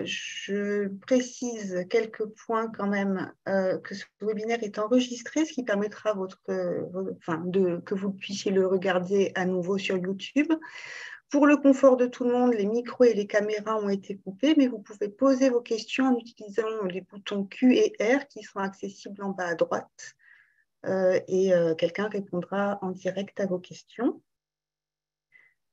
Je précise quelques points quand même, que ce webinaire est enregistré, ce qui permettra que vous puissiez le regarder à nouveau sur YouTube. Pour le confort de tout le monde, les micros et les caméras ont été coupés, mais vous pouvez poser vos questions en utilisant les boutons Q et R qui sont accessibles en bas à droite. Quelqu'un répondra en direct à vos questions.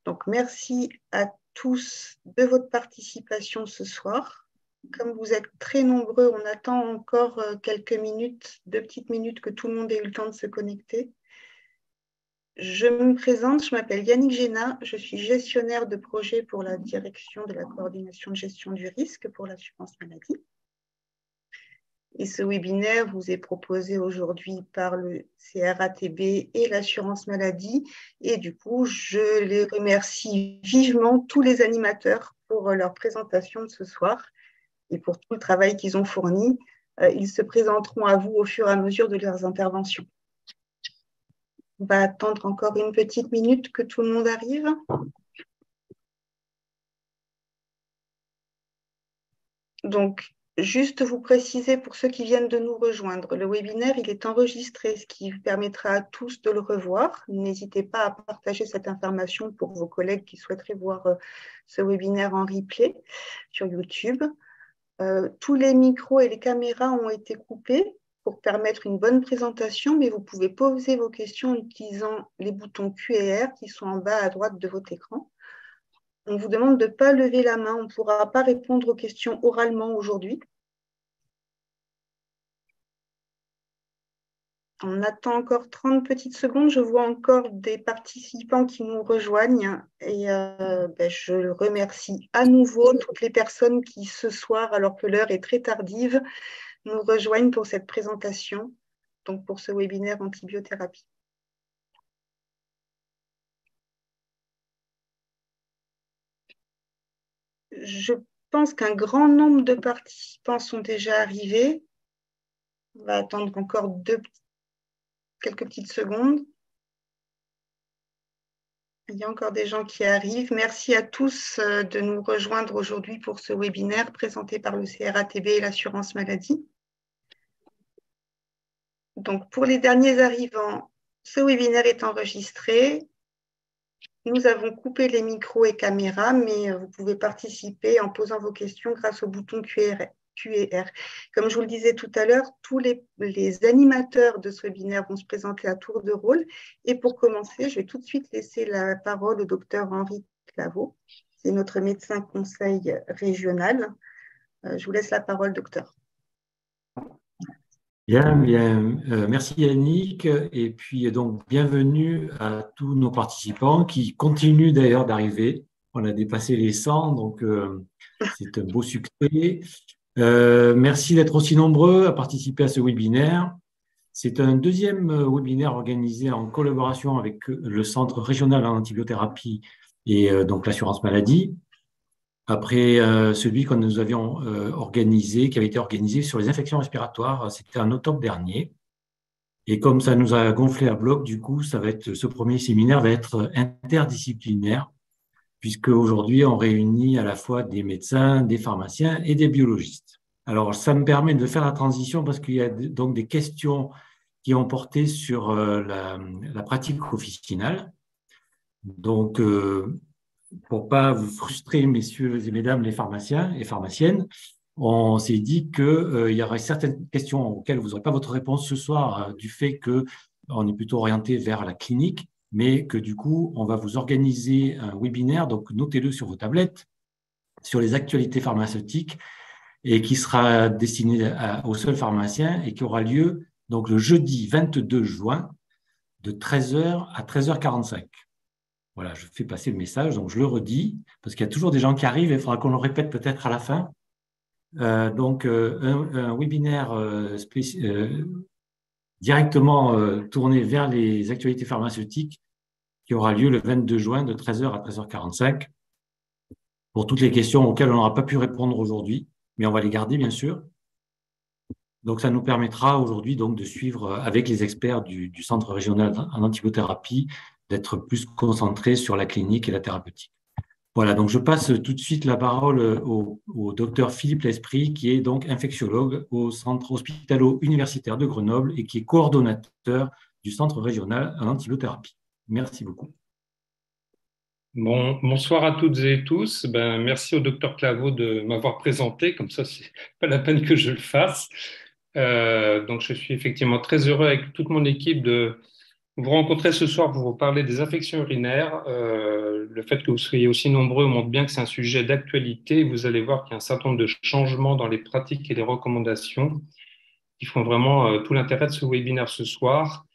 Donc, merci à tous de votre participation ce soir. Comme vous êtes très nombreux, on attend encore quelques minutes, 2 petites minutes que tout le monde ait eu le temps de se connecter. Je me présente, je m'appelle Yannick Génat, je suis gestionnaire de projet pour la direction de la coordination de gestion du risque pour l'assurance maladie. Et ce webinaire vous est proposé aujourd'hui par le CRATB et l'assurance maladie. Et du coup, je les remercie vivement, tous les animateurs, pour leur présentation de ce soir et pour tout le travail qu'ils ont fourni. Ils se présenteront à vous au fur et à mesure de leurs interventions. On va attendre encore une petite minute que tout le monde arrive. Donc, juste vous préciser pour ceux qui viennent de nous rejoindre, le webinaire, il est enregistré, ce qui permettra à tous de le revoir. N'hésitez pas à partager cette information pour vos collègues qui souhaiteraient voir ce webinaire en replay sur YouTube. Tous les micros et les caméras ont été coupés pour permettre une bonne présentation, mais vous pouvez poser vos questions en utilisant les boutons Q et R qui sont en bas à droite de votre écran. On vous demande de ne pas lever la main, on ne pourra pas répondre aux questions oralement aujourd'hui. On attend encore 30 petites secondes. Je vois encore des participants qui nous rejoignent et je remercie à nouveau toutes les personnes qui ce soir, alors que l'heure est très tardive, nous rejoignent pour cette présentation, donc pour ce webinaire antibiothérapie. Je pense qu'un grand nombre de participants sont déjà arrivés. On va attendre encore quelques petites secondes. Il y a encore des gens qui arrivent. Merci à tous de nous rejoindre aujourd'hui pour ce webinaire présenté par le CRATB et l'assurance maladie. Donc, pour les derniers arrivants, ce webinaire est enregistré. Nous avons coupé les micros et caméras, mais vous pouvez participer en posant vos questions grâce au bouton Q et R. Comme je vous le disais tout à l'heure, tous les animateurs de ce webinaire vont se présenter à tour de rôle. Et pour commencer, je vais tout de suite laisser la parole au docteur Henri Claveau. C'est notre médecin conseil régional. Je vous laisse la parole, docteur. Bien, merci Yannick, et puis donc bienvenue à tous nos participants qui continuent d'ailleurs d'arriver. On a dépassé les 100, donc c'est un beau succès. Merci d'être aussi nombreux à participer à ce webinaire. C'est un deuxième webinaire organisé en collaboration avec le Centre régional en antibiothérapie et donc l'assurance maladie. Après celui que nous avions organisé, qui avait été organisé sur les infections respiratoires, c'était en octobre dernier. Et comme ça nous a gonflé à bloc, du coup, ce premier séminaire va être interdisciplinaire, puisque aujourd'hui, on réunit à la fois des médecins, des pharmaciens et des biologistes. Alors, ça me permet de faire la transition parce qu'il y a donc des questions qui ont porté sur la pratique officinale. Donc, pour pas vous frustrer, messieurs et mesdames les pharmaciens et pharmaciennes, on s'est dit qu'il y aurait certaines questions auxquelles vous n'aurez pas votre réponse ce soir, du fait qu'on est plutôt orienté vers la clinique, mais que du coup, on va vous organiser un webinaire, donc notez-le sur vos tablettes, sur les actualités pharmaceutiques, et qui sera destiné aux seuls pharmaciens et qui aura lieu donc le jeudi 22 juin de 13h à 13h45. Voilà, je fais passer le message, donc je le redis, parce qu'il y a toujours des gens qui arrivent et il faudra qu'on le répète peut-être à la fin. Un webinaire directement tourné vers les actualités pharmaceutiques qui aura lieu le 22 juin de 13h à 13h45 pour toutes les questions auxquelles on n'aura pas pu répondre aujourd'hui, mais on va les garder bien sûr. Donc, ça nous permettra aujourd'hui donc de suivre avec les experts du Centre régional en antibiothérapie, d'être plus concentrés sur la clinique et la thérapeutique. Voilà, donc je passe tout de suite la parole au docteur Philippe Lesprit, qui est donc infectiologue au Centre hospitalo-universitaire de Grenoble et qui est coordonnateur du Centre régional en antibiothérapie. Merci beaucoup. Bonsoir à toutes et tous. Merci au docteur Claveau de m'avoir présenté, comme ça, c'est pas la peine que je le fasse. Donc, je suis effectivement très heureux avec toute mon équipe de vous rencontrer ce soir pour vous parler des infections urinaires. Le fait que vous soyez aussi nombreux montre bien que c'est un sujet d'actualité. Vous allez voir qu'il y a un certain nombre de changements dans les pratiques et les recommandations qui font vraiment tout l'intérêt de ce webinaire ce soir.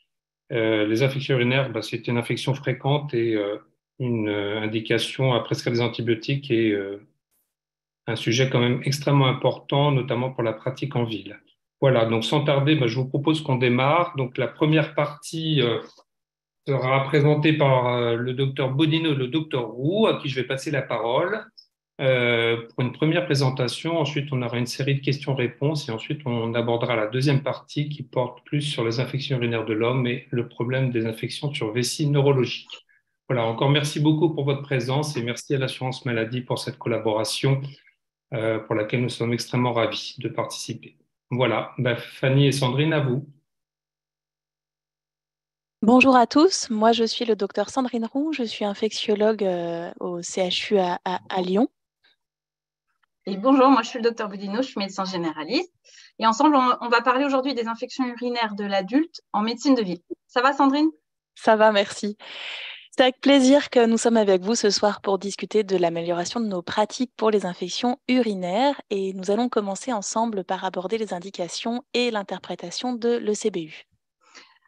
Les infections urinaires, c'est une infection fréquente et une indication à prescrire des antibiotiques est un sujet quand même extrêmement important, notamment pour la pratique en ville. Voilà, donc sans tarder, je vous propose qu'on démarre. Donc la première partie sera présentée par le docteur Bodino et le docteur Roux, à qui je vais passer la parole pour une première présentation. Ensuite, on aura une série de questions-réponses et ensuite, on abordera la deuxième partie qui porte plus sur les infections urinaires de l'homme et le problème des infections sur vessie neurologique. Voilà, encore merci beaucoup pour votre présence et merci à l'assurance maladie pour cette collaboration pour laquelle nous sommes extrêmement ravis de participer. Voilà, Fanny et Sandrine, à vous. Bonjour à tous, moi je suis le docteur Sandrine Roux, je suis infectiologue au CHU à Lyon. Et bonjour, moi je suis le docteur Boudino, je suis médecin généraliste. Et ensemble, on va parler aujourd'hui des infections urinaires de l'adulte en médecine de ville. Ça va Sandrine? Ça va, merci. C'est avec plaisir que nous sommes avec vous ce soir pour discuter de l'amélioration de nos pratiques pour les infections urinaires. Et nous allons commencer ensemble par aborder les indications et l'interprétation de l'ECBU.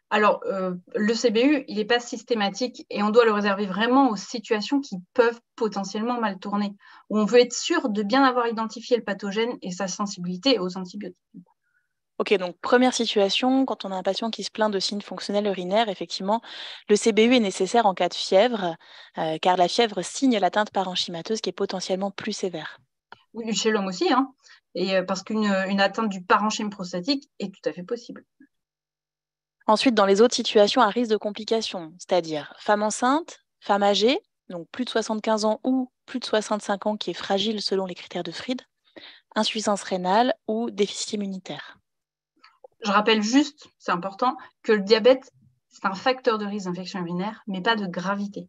Alors, le CBU, il n'est pas systématique et on doit le réserver vraiment aux situations qui peuvent potentiellement mal tourner, où on veut être sûr de bien avoir identifié le pathogène et sa sensibilité aux antibiotiques. Ok, donc première situation, quand on a un patient qui se plaint de signes fonctionnels urinaires, effectivement, le CBU est nécessaire en cas de fièvre, car la fièvre signe l'atteinte parenchymateuse qui est potentiellement plus sévère. Oui, chez l'homme aussi, hein, et parce qu'une atteinte du parenchyme prostatique est tout à fait possible. Ensuite, dans les autres situations à risque de complications, c'est-à-dire femme enceinte, femme âgée, donc plus de 75 ans ou plus de 65 ans qui est fragile selon les critères de Fried, insuffisance rénale ou déficit immunitaire. Je rappelle juste, c'est important, que le diabète, c'est un facteur de risque d'infection urinaire, mais pas de gravité.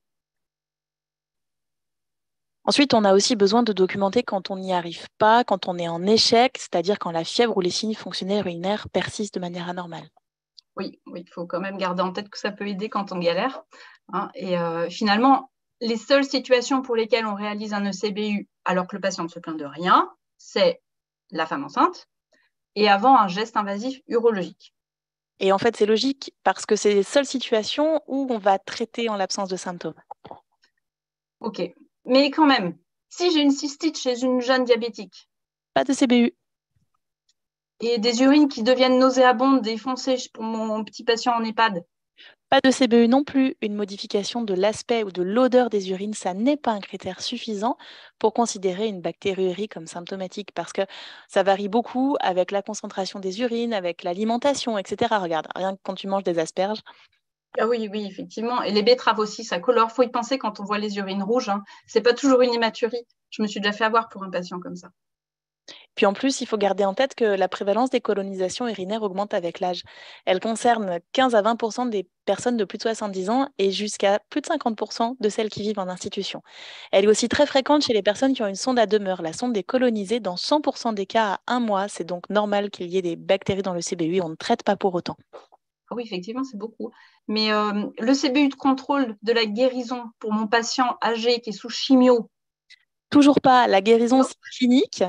Ensuite, on a aussi besoin de documenter quand on n'y arrive pas, quand on est en échec, c'est-à-dire quand la fièvre ou les signes fonctionnels urinaires persistent de manière anormale. Oui, il faut quand même garder en tête que ça peut aider quand on galère. Hein, et finalement, les seules situations pour lesquelles on réalise un ECBU alors que le patient ne se plaint de rien, c'est la femme enceinte et avant un geste invasif urologique. Et en fait, c'est logique parce que c'est les seules situations où on va traiter en l'absence de symptômes. Ok, mais quand même, si j'ai une cystite chez une jeune diabétique, pas de CBU. Et des urines qui deviennent nauséabondes, défoncées pour mon petit patient en EHPAD. Pas de CBU non plus. Une modification de l'aspect ou de l'odeur des urines, ça n'est pas un critère suffisant pour considérer une bactériurie comme symptomatique parce que ça varie beaucoup avec la concentration des urines, avec l'alimentation, etc. Regarde, rien que quand tu manges des asperges. Ah oui, effectivement. Et les betteraves aussi, ça colore. Il faut y penser quand on voit les urines rouges. Hein. Ce n'est pas toujours une hématurie. Je me suis déjà fait avoir pour un patient comme ça. Puis en plus, il faut garder en tête que la prévalence des colonisations urinaires augmente avec l'âge. Elle concerne 15 à 20% des personnes de plus de 70 ans et jusqu'à plus de 50% de celles qui vivent en institution. Elle est aussi très fréquente chez les personnes qui ont une sonde à demeure. La sonde est colonisée dans 100% des cas à 1 mois. C'est donc normal qu'il y ait des bactéries dans le CBU et on ne traite pas pour autant. Ah oui, effectivement, c'est beaucoup. Mais le CBU de contrôle de la guérison pour mon patient âgé qui est sous chimio, toujours pas. La guérison, c'est clinique.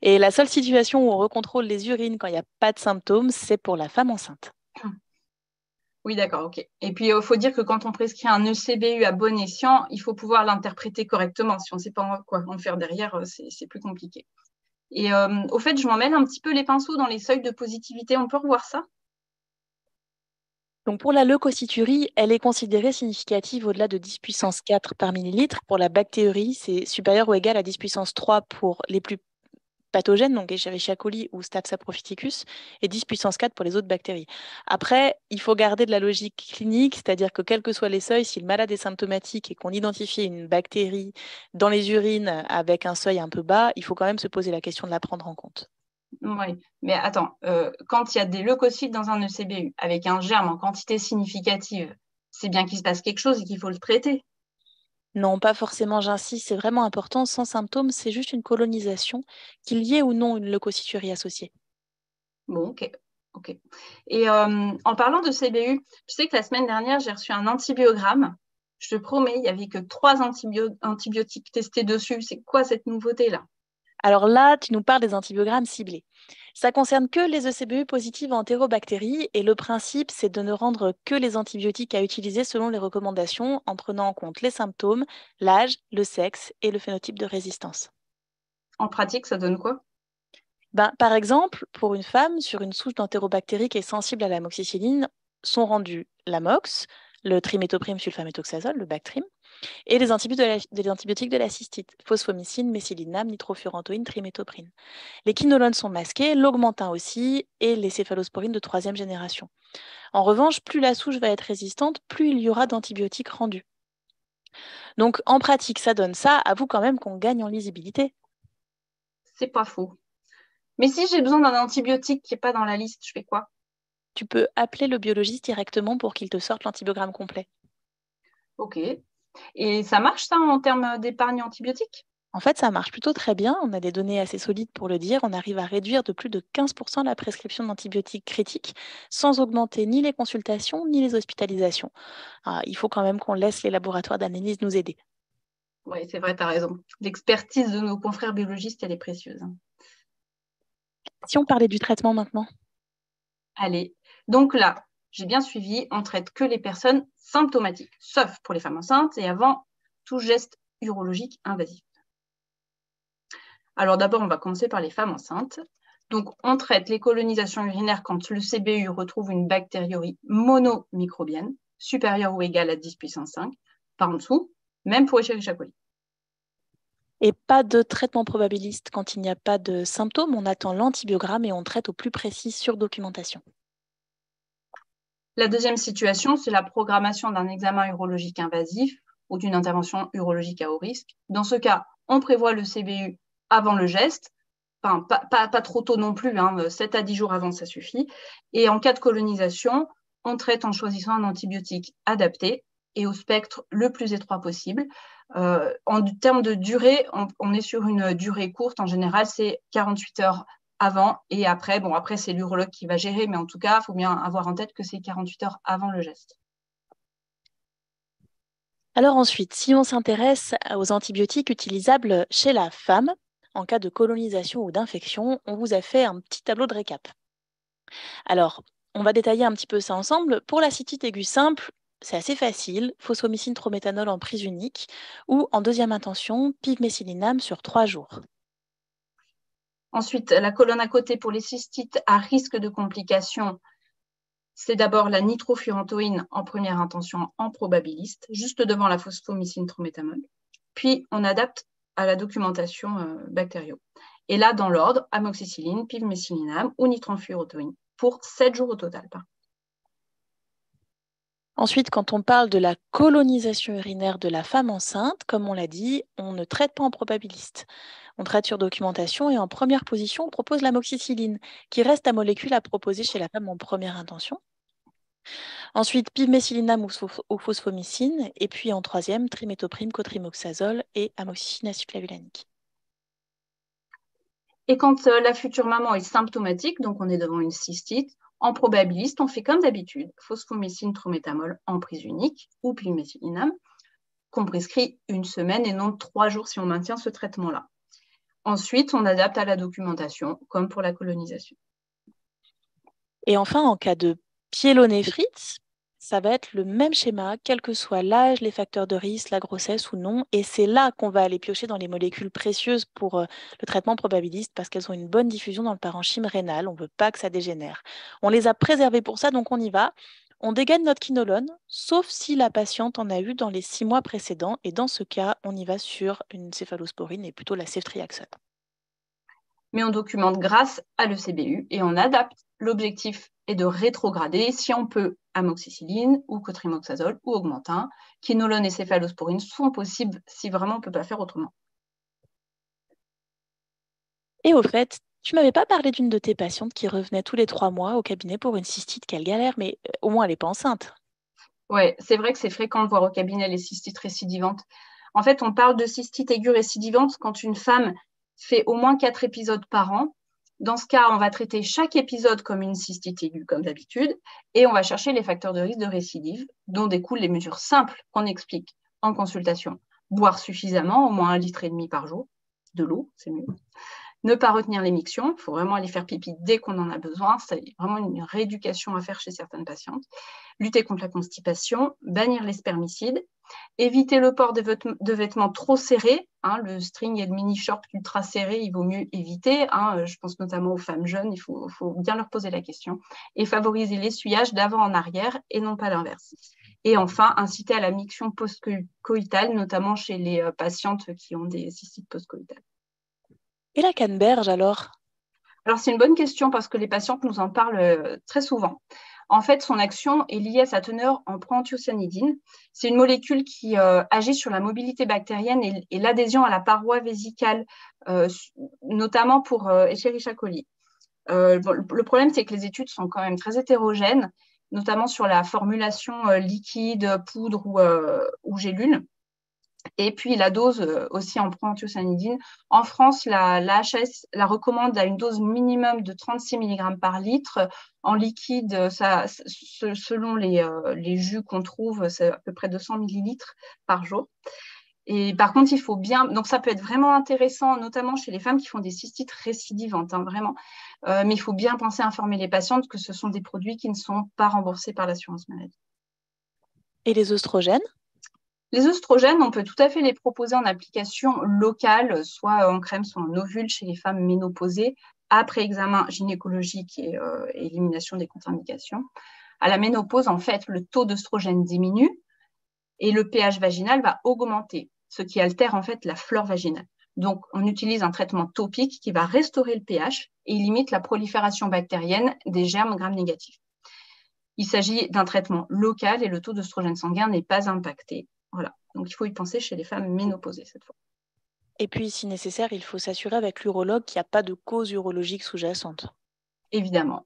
Et la seule situation où on recontrôle les urines quand il n'y a pas de symptômes, c'est pour la femme enceinte. Oui, d'accord, ok. Et puis, il faut dire que quand on prescrit un ECBU à bon escient, il faut pouvoir l'interpréter correctement. Si on ne sait pas quoi en faire derrière, c'est plus compliqué. Et au fait, je m'en mêle un petit peu les pinceaux dans les seuils de positivité. On peut revoir ça? Donc pour la leucocyturie, elle est considérée significative au-delà de 10 puissance 4 par millilitre. Pour la bactérie, c'est supérieur ou égal à 10 puissance 3 pour les plus pathogènes, donc Escherichia coli ou Staph saprophyticus, et 10 puissance 4 pour les autres bactéries. Après, il faut garder de la logique clinique, c'est-à-dire que quels que soient les seuils, si le malade est symptomatique et qu'on identifie une bactérie dans les urines avec un seuil un peu bas, il faut quand même se poser la question de la prendre en compte. Oui, mais attends, quand il y a des leucocytes dans un ECBU avec un germe en quantité significative, c'est bien qu'il se passe quelque chose et qu'il faut le traiter. Non, pas forcément, j'insiste, c'est vraiment important. Sans symptômes, c'est juste une colonisation, qu'il y ait ou non une leucocyturie associée. Bon, ok. Et en parlant de CBU, tu sais que la semaine dernière, j'ai reçu un antibiogramme. Je te promets, il n'y avait que 3 antibiotiques testés dessus. C'est quoi cette nouveauté-là? Alors là, tu nous parles des antibiogrammes ciblés. Ça concerne que les ECBU positives en entérobactéries et le principe, c'est de ne rendre que les antibiotiques à utiliser selon les recommandations en prenant en compte les symptômes, l'âge, le sexe et le phénotype de résistance. En pratique, ça donne quoi? Par exemple, pour une femme, sur une souche d'entérobactéries qui est sensible à l'amoxicilline, sont rendus l'amox, le triméthoprime sulfaméthoxazole, le Bactrim, et les antibiotiques de la cystite, phosphomycine, mésilinam, nitrofurantoïne, triméthoprine. Les quinolones sont masqués, l'augmentin aussi, et les céphalosporines de 3e génération. En revanche, plus la souche va être résistante, plus il y aura d'antibiotiques rendus. Donc en pratique, ça donne ça. Avoue quand même qu'on gagne en lisibilité. C'est pas faux. Mais si j'ai besoin d'un antibiotique qui n'est pas dans la liste, je fais quoi? Tu peux appeler le biologiste directement pour qu'il te sorte l'antibiogramme complet. Ok. Et ça marche ça en termes d'épargne antibiotique? En fait, ça marche plutôt très bien. On a des données assez solides pour le dire. On arrive à réduire de plus de 15% la prescription d'antibiotiques critiques sans augmenter ni les consultations ni les hospitalisations. Il faut quand même qu'on laisse les laboratoires d'analyse nous aider. Oui, c'est vrai, tu as raison. L'expertise de nos confrères biologistes, elle est précieuse. Si on parlait du traitement maintenant? Allez, donc là, j'ai bien suivi, on traite que les personnes symptomatiques, sauf pour les femmes enceintes et avant tout geste urologique invasif. Alors d'abord, on va commencer par les femmes enceintes. Donc, on traite les colonisations urinaires quand le CBU retrouve une bactériurie monomicrobienne supérieure ou égale à 10 puissance 5, par en dessous, même pour Escherichia coli. Et pas de traitement probabiliste quand il n'y a pas de symptômes. On attend l'antibiogramme et on traite au plus précis sur documentation. La deuxième situation, c'est la programmation d'un examen urologique invasif ou d'une intervention urologique à haut risque. Dans ce cas, on prévoit le CBU avant le geste, enfin, pas trop tôt non plus, 7 à 10 jours avant, ça suffit. Et en cas de colonisation, on traite en choisissant un antibiotique adapté et au spectre le plus étroit possible. En termes de durée, on est sur une durée courte. En général, c'est 48 heures avant et après. Bon, après, c'est l'urologue qui va gérer, mais en tout cas, il faut bien avoir en tête que c'est 48 heures avant le geste. Alors ensuite, si on s'intéresse aux antibiotiques utilisables chez la femme, en cas de colonisation ou d'infection, on vous a fait un petit tableau de récap. Alors, on va détailler un petit peu ça ensemble. Pour la cystite aiguë simple, c'est assez facile, phosphomycine trométhanol en prise unique ou en deuxième intention, pivmécilinam sur 3 jours. Ensuite, la colonne à côté pour les cystites à risque de complications, c'est d'abord la nitrofurantoïne en première intention en probabiliste, juste devant la phosphomycine trométhanol. Puis, on adapte à la documentation bactério. Et là, dans l'ordre, amoxicilline, pivmécilinam ou nitrofurantoïne pour 7 jours au total. Ensuite, quand on parle de la colonisation urinaire de la femme enceinte, comme on l'a dit, on ne traite pas en probabiliste. On traite sur documentation et en première position, on propose l'amoxicilline, qui reste la molécule à proposer chez la femme en première intention. Ensuite, pivmécilinam ou phosphomycine, et puis en troisième, triméthoprime, cotrimoxazole et amoxicilline acéclavulanique. Et quand la future maman est symptomatique, donc on est devant une cystite, en probabiliste, on fait comme d'habitude, phosphomycine trométhamol en prise unique ou pivmécilinam, qu'on prescrit 1 semaine et non 3 jours si on maintient ce traitement-là. Ensuite, on adapte à la documentation, comme pour la colonisation. Et enfin, en cas de pyélonéphrite, ça va être le même schéma, quel que soit l'âge, les facteurs de risque, la grossesse ou non. Et c'est là qu'on va aller piocher dans les molécules précieuses pour le traitement probabiliste parce qu'elles ont une bonne diffusion dans le parenchyme rénal. On ne veut pas que ça dégénère. On les a préservées pour ça, donc on y va. On dégaine notre quinolone, sauf si la patiente en a eu dans les 6 mois précédents. Et dans ce cas, on y va sur une céphalosporine et plutôt la ceftriaxone. mais on documente grâce à l'ECBU et on adapte. L'objectif est de rétrograder, si on peut, amoxicilline ou cotrimoxazole ou augmentin. Quinolone et céphalosporine sont possibles si vraiment on ne peut pas faire autrement. Et au fait, tu m'avais pas parlé d'une de tes patientes qui revenait tous les 3 mois au cabinet pour une cystite, quelle galère, mais au moins elle n'est pas enceinte. Oui, c'est vrai que c'est fréquent de voir au cabinet les cystites récidivantes. En fait, on parle de cystite aiguë récidivante quand une femme fait au moins 4 épisodes par an. Dans ce cas, on va traiter chaque épisode comme une cystite aiguë, comme d'habitude, et on va chercher les facteurs de risque de récidive, dont découlent les mesures simples qu'on explique en consultation. Boire suffisamment, au moins 1,5 litre par jour, de l'eau, c'est mieux. Ne pas retenir les mictions, il faut vraiment aller faire pipi dès qu'on en a besoin, c'est vraiment une rééducation à faire chez certaines patientes. Lutter contre la constipation, bannir les spermicides, éviter le port de vêtements trop serrés, le string et le mini short ultra serré, il vaut mieux éviter, je pense notamment aux femmes jeunes, il faut bien leur poser la question, et favoriser l'essuyage d'avant en arrière et non pas l'inverse. Et enfin, inciter à la miction post-coïtale, notamment chez les patientes qui ont des cystites post-coïtales. Et la canneberge alors? Alors, c'est une bonne question parce que les patientes nous en parlent très souvent. En fait, son action est liée à sa teneur en proanthocyanidine. C'est une molécule qui agit sur la mobilité bactérienne et l'adhésion à la paroi vésicale, notamment pour Escherichia coli. Le problème, c'est que les études sont quand même très hétérogènes, notamment sur la formulation liquide, poudre ou gélule. Et puis la dose aussi en proanthocyanidine. En France, la HAS la recommande à une dose minimum de 36 mg par litre. En liquide, selon les jus qu'on trouve, c'est à peu près 200 ml par jour. Et par contre, il faut bien... Donc ça peut être vraiment intéressant, notamment chez les femmes qui font des cystites récidivantes, vraiment. Mais il faut bien penser à informer les patientes que ce sont des produits qui ne sont pas remboursés par l'assurance maladie. Et les oestrogènes? Les oestrogènes, on peut tout à fait les proposer en application locale, soit en crème, soit en ovule chez les femmes ménopausées, après examen gynécologique et élimination des contre-indications. À la ménopause, en fait, le taux d'oestrogène diminue et le pH vaginal va augmenter, ce qui altère en fait la flore vaginale. Donc, on utilise un traitement topique qui va restaurer le pH et limite la prolifération bactérienne des germes gram négatifs. Il s'agit d'un traitement local et le taux d'oestrogène sanguin n'est pas impacté. Voilà, donc il faut y penser chez les femmes ménopausées cette fois. Et puis, si nécessaire, il faut s'assurer avec l'urologue qu'il n'y a pas de cause urologique sous-jacente. Évidemment.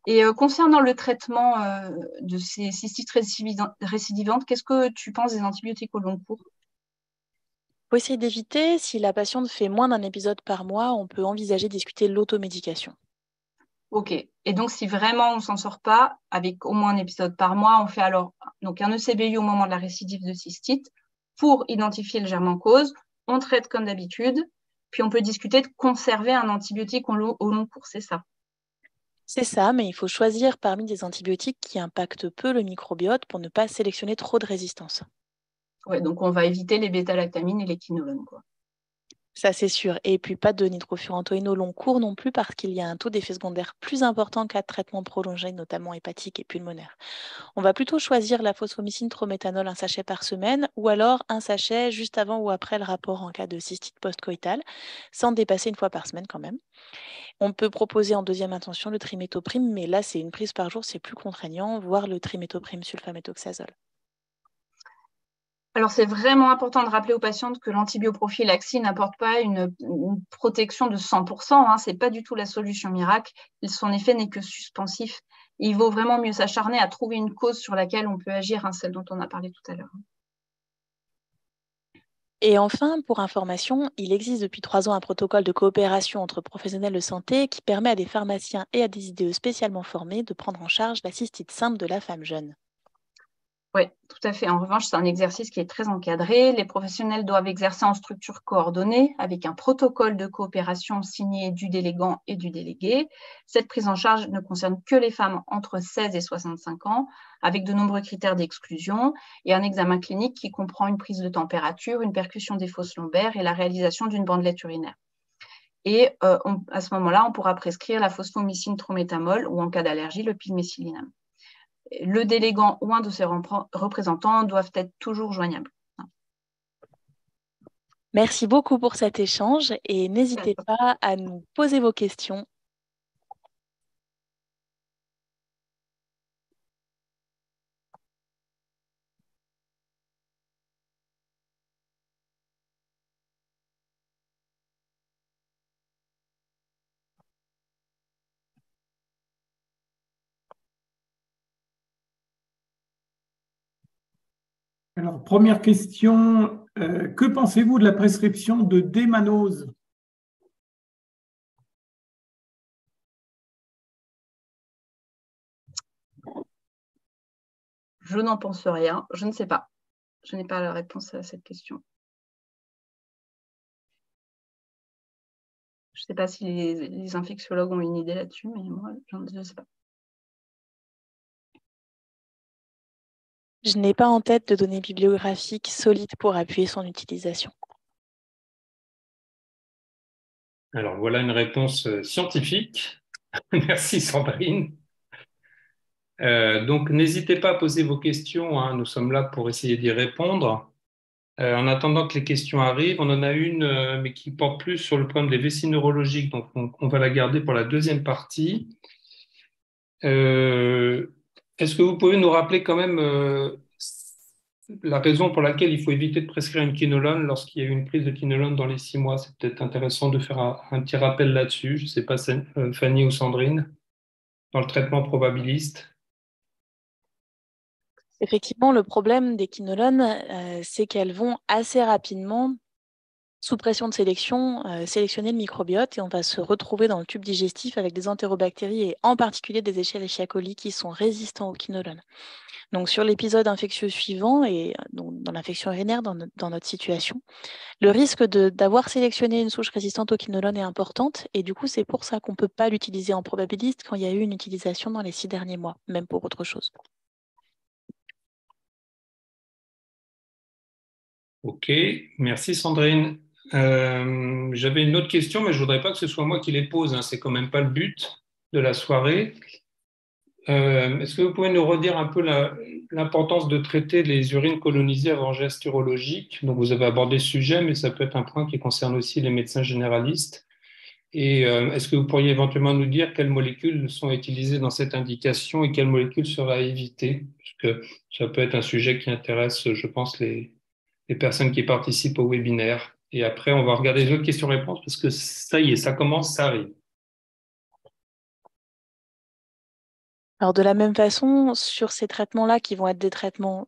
Et concernant le traitement de ces cystites récidivantes, qu'est-ce que tu penses des antibiotiques au long cours? Il faut essayer d'éviter. Si la patiente fait moins d'un épisode par mois, on peut envisager de discuter l'automédication. Ok. Et donc, si vraiment on ne s'en sort pas, avec au moins un épisode par mois, on fait alors donc un ECBU au moment de la récidive de cystite pour identifier le germe en cause. On traite comme d'habitude, puis on peut discuter de conserver un antibiotique au long cours, c'est ça? C'est ça, mais il faut choisir parmi des antibiotiques qui impactent peu le microbiote pour ne pas sélectionner trop de résistance. Ouais, donc on va éviter les bêta-lactamines et les quinolones, quoi. Ça, c'est sûr. Et puis, pas de nitrofurantoïne au long cours non plus parce qu'il y a un taux d'effet secondaire plus important qu'à traitement prolongé, notamment hépatique et pulmonaire. On va plutôt choisir la phosphomycine trométhanol, un sachet par semaine, ou alors un sachet juste avant ou après le rapport en cas de cystite post-coïtale, sans dépasser une fois par semaine quand même. On peut proposer en deuxième intention le trimétoprime, mais là, c'est une prise par jour, c'est plus contraignant, voire le trimétoprime sulfaméthoxazole. Alors, c'est vraiment important de rappeler aux patientes que l'antibioprophylaxie n'apporte pas une protection de 100%. Ce n'est pas du tout la solution miracle. Son effet n'est que suspensif. Il vaut vraiment mieux s'acharner à trouver une cause sur laquelle on peut agir, celle dont on a parlé tout à l'heure. Et enfin, pour information, il existe depuis 3 ans un protocole de coopération entre professionnels de santé qui permet à des pharmaciens et à des IDE spécialement formés de prendre en charge la cystite simple de la femme jeune. Oui, tout à fait. En revanche, c'est un exercice qui est très encadré. Les professionnels doivent exercer en structure coordonnée avec un protocole de coopération signé du délégant et du délégué. Cette prise en charge ne concerne que les femmes entre 16 et 65 ans, avec de nombreux critères d'exclusion et un examen clinique qui comprend une prise de température, une percussion des fosses lombaires et la réalisation d'une bandelette urinaire. Et à ce moment-là, on pourra prescrire la phosphomycine trométhamol ou en cas d'allergie, le pilmécylinam. Le délégant ou un de ses représentants doivent être toujours joignables. Merci beaucoup pour cet échange et n'hésitez pas à nous poser vos questions. Alors, première question, que pensez-vous de la prescription de démanose? Je n'en pense rien, je ne sais pas. Je n'ai pas la réponse à cette question. Je ne sais pas si les infectiologues ont une idée là-dessus, mais moi, je ne sais pas. Je n'ai pas en tête de données bibliographiques solides pour appuyer son utilisation. Alors, voilà une réponse scientifique. Merci Sandrine. Donc, n'hésitez pas à poser vos questions, hein. Nous sommes là pour essayer d'y répondre. En attendant que les questions arrivent, on en a une, mais qui porte plus sur le problème des vessies neurologiques. Donc, on va la garder pour la deuxième partie. Est-ce que vous pouvez nous rappeler quand même la raison pour laquelle il faut éviter de prescrire une quinolone lorsqu'il y a eu une prise de quinolone dans les 6 mois? C'est peut-être intéressant de faire un petit rappel là-dessus. Je ne sais pas, Fanny ou Sandrine, dans le traitement probabiliste. Effectivement, le problème des quinolones, c'est qu'elles vont assez rapidement, sous pression de sélection, sélectionner le microbiote et on va se retrouver dans le tube digestif avec des entérobactéries et en particulier des Escherichia coli qui sont résistants aux quinolones. Donc sur l'épisode infectieux suivant et donc, dans l'infection urinaire dans notre situation, le risque d'avoir sélectionné une souche résistante aux quinolones est importante et du coup c'est pour ça qu'on ne peut pas l'utiliser en probabiliste quand il y a eu une utilisation dans les 6 derniers mois, même pour autre chose. Ok, merci Sandrine. J'avais une autre question, mais je ne voudrais pas que ce soit moi qui les pose, hein. C'est quand même pas le but de la soirée. Est-ce que vous pouvez nous redire un peu l'importance de traiter les urines colonisées avant geste urologique? Donc vous avez abordé ce sujet, mais ça peut être un point qui concerne aussi les médecins généralistes. Et est-ce que vous pourriez éventuellement nous dire quelles molécules sont utilisées dans cette indication et quelles molécules seraient à éviter? Parce que ça peut être un sujet qui intéresse, je pense, les personnes qui participent au webinaire. Et après, on va regarder les autres questions-réponses parce que ça y est, ça commence, ça arrive. Alors de la même façon, sur ces traitements-là qui vont être des traitements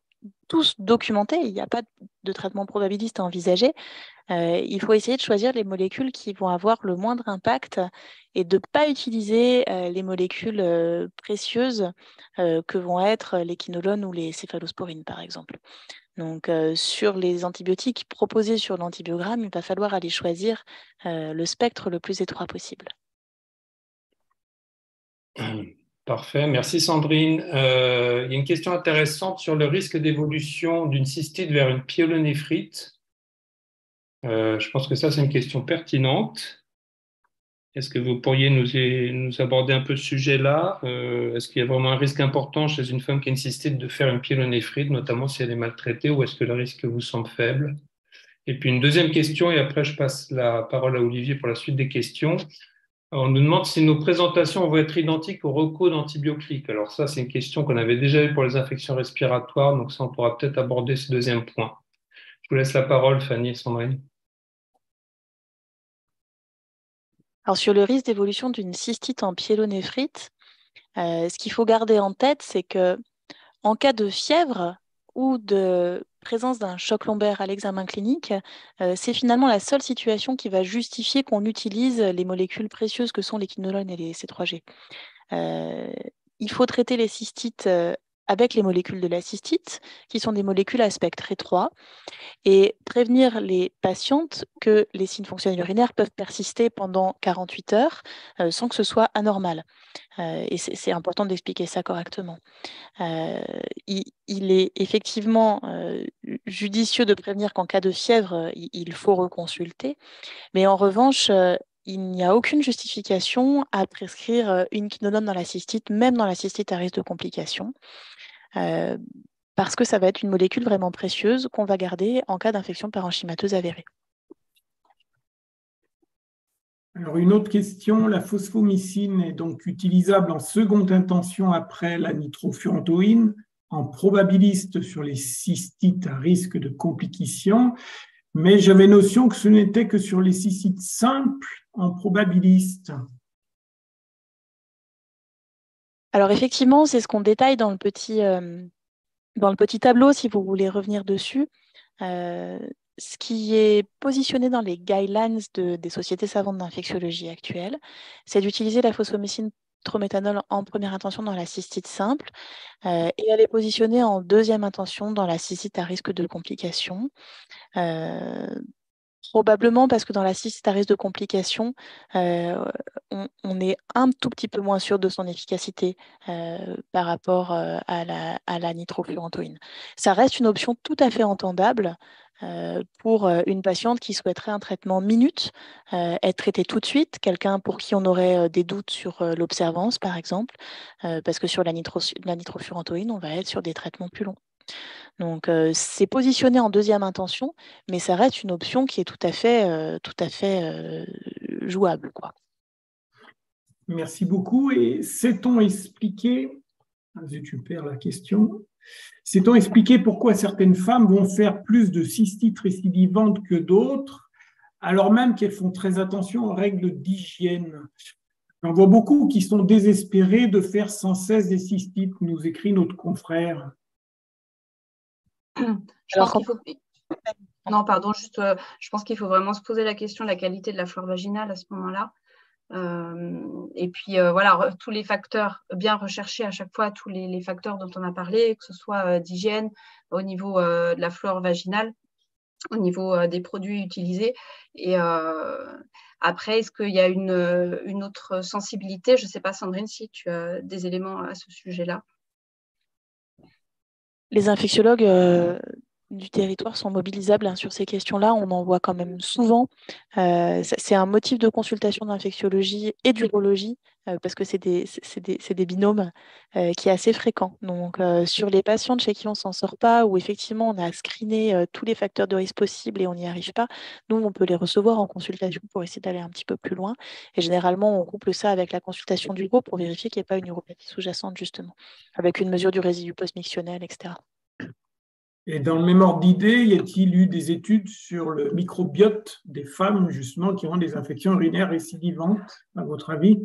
tous documentés, il n'y a pas de traitement probabiliste à envisager, il faut essayer de choisir les molécules qui vont avoir le moindre impact et de ne pas utiliser les molécules précieuses que vont être les quinolones ou les céphalosporines, par exemple. Donc, sur les antibiotiques proposés sur l'antibiogramme, il va falloir aller choisir le spectre le plus étroit possible. Parfait, merci Sandrine. Il y a une question intéressante sur le risque d'évolution d'une cystite vers une pyélonéphrite. Je pense que ça, c'est une question pertinente. Est-ce que vous pourriez nous aborder un peu ce sujet-là? Est-ce qu'il y a vraiment un risque important chez une femme qui a une cystite de faire une pyélonéphrite, notamment si elle est maltraitée, ou est-ce que le risque vous semble faible? Et puis une deuxième question, et après je passe la parole à Olivier pour la suite des questions. On nous demande si nos présentations vont être identiques au recours d'antibiotiques. Alors ça, c'est une question qu'on avait déjà eue pour les infections respiratoires, donc ça, on pourra peut-être aborder ce deuxième point. Je vous laisse la parole, Fanny et Sandrine. Alors, sur le risque d'évolution d'une cystite en pyélonéphrite, ce qu'il faut garder en tête, c'est que en cas de fièvre ou de présence d'un choc lombaire à l'examen clinique, c'est finalement la seule situation qui va justifier qu'on utilise les molécules précieuses que sont les quinolones et les C3G. Il faut traiter les cystites avec les molécules de la cystite, qui sont des molécules à spectre étroit, et prévenir les patientes que les signes fonctionnels urinaires peuvent persister pendant 48 heures sans que ce soit anormal. Et c'est important d'expliquer ça correctement. Il est effectivement judicieux de prévenir qu'en cas de fièvre, il faut reconsulter, mais en revanche, il n'y a aucune justification à prescrire une quinolone dans la cystite, même dans la cystite à risque de complications, parce que ça va être une molécule vraiment précieuse qu'on va garder en cas d'infection parenchymateuse avérée. Alors, une autre question, la phosphomycine est donc utilisable en seconde intention après la nitrofurantoïne, en probabiliste sur les cystites à risque de complications, mais j'avais notion que ce n'était que sur les cystites simples en probabiliste. Alors effectivement, c'est ce qu'on détaille dans le petit tableau, si vous voulez revenir dessus. Ce qui est positionné dans les guidelines des sociétés savantes d'infectiologie actuelles, c'est d'utiliser la phosphomycine trométhanol en première intention dans la cystite simple et elle est positionnée en deuxième intention dans la cystite à risque de complications. Probablement parce que dans la cystite à risque de complications, on est un tout petit peu moins sûr de son efficacité par rapport à la nitrofurantoïne. Ça reste une option tout à fait entendable pour une patiente qui souhaiterait un traitement minute, être traitée tout de suite, quelqu'un pour qui on aurait des doutes sur l'observance, par exemple, parce que sur la nitrofurantoïne, on va être sur des traitements plus longs. Donc, c'est positionné en deuxième intention, mais ça reste une option qui est tout à fait jouable, quoi. Merci beaucoup. Et sait-on expliquer, tu perds la question, sait-on expliquer pourquoi certaines femmes vont faire plus de cystites récidivantes que d'autres, alors même qu'elles font très attention aux règles d'hygiène? On voit beaucoup qui sont désespérés de faire sans cesse des cystites, nous écrit notre confrère. Je pense qu'il faut... Non, pardon, juste, je pense qu'il faut vraiment se poser la question de la qualité de la flore vaginale à ce moment-là. Et puis, voilà, tous les facteurs, bien rechercher à chaque fois tous les facteurs dont on a parlé, que ce soit d'hygiène, au niveau de la flore vaginale, au niveau des produits utilisés. Et après, est-ce qu'il y a une autre sensibilité? Je ne sais pas, Sandrine, si tu as des éléments à ce sujet-là. Les infectiologues du territoire sont mobilisables sur ces questions-là. On en voit quand même souvent. C'est un motif de consultation d'infectiologie et d'urologie parce que c'est des binômes qui est assez fréquent. Donc, sur les patientes chez qui on ne s'en sort pas, où effectivement on a screené tous les facteurs de risque possibles et on n'y arrive pas, nous, on peut les recevoir en consultation pour essayer d'aller un petit peu plus loin. Et généralement, on couple ça avec la consultation du groupe pour vérifier qu'il n'y a pas une uropathie sous-jacente, justement, avec une mesure du résidu post-mictionnel, etc. Et dans le même ordre d'idée, y a-t-il eu des études sur le microbiote des femmes, justement, qui ont des infections urinaires récidivantes, à votre avis?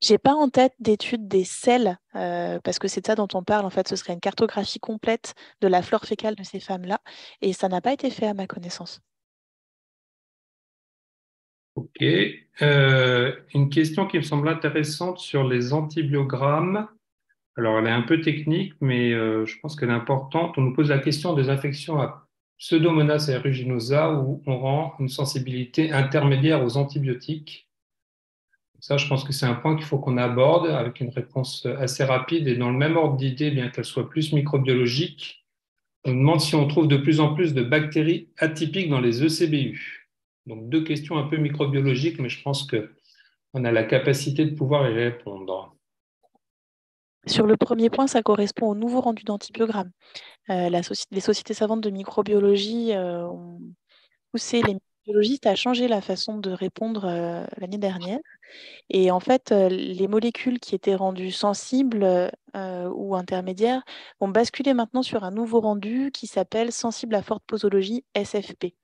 J'ai pas en tête d'études des selles, parce que c'est de ça dont on parle. En fait, ce serait une cartographie complète de la flore fécale de ces femmes-là, et ça n'a pas été fait à ma connaissance. Ok. Une question qui me semble intéressante sur les antibiogrammes. Alors, elle est un peu technique, mais je pense qu'elle est importante. On nous pose la question des infections à Pseudomonas aeruginosa où on rend une sensibilité intermédiaire aux antibiotiques. Ça, je pense que c'est un point qu'il faut qu'on aborde avec une réponse assez rapide et dans le même ordre d'idée, bien qu'elle soit plus microbiologique. On demande si on trouve de plus en plus de bactéries atypiques dans les ECBU. Donc, deux questions un peu microbiologiques, mais je pense qu'on a la capacité de pouvoir y répondre. Sur le premier point, ça correspond au nouveau rendu d'antibiogramme. Les sociétés savantes de microbiologie ont poussé les microbiologistes à changer la façon de répondre l'année dernière. Et en fait, les molécules qui étaient rendues sensibles ou intermédiaires vont basculer maintenant sur un nouveau rendu qui s'appelle sensible à forte posologie, SFP.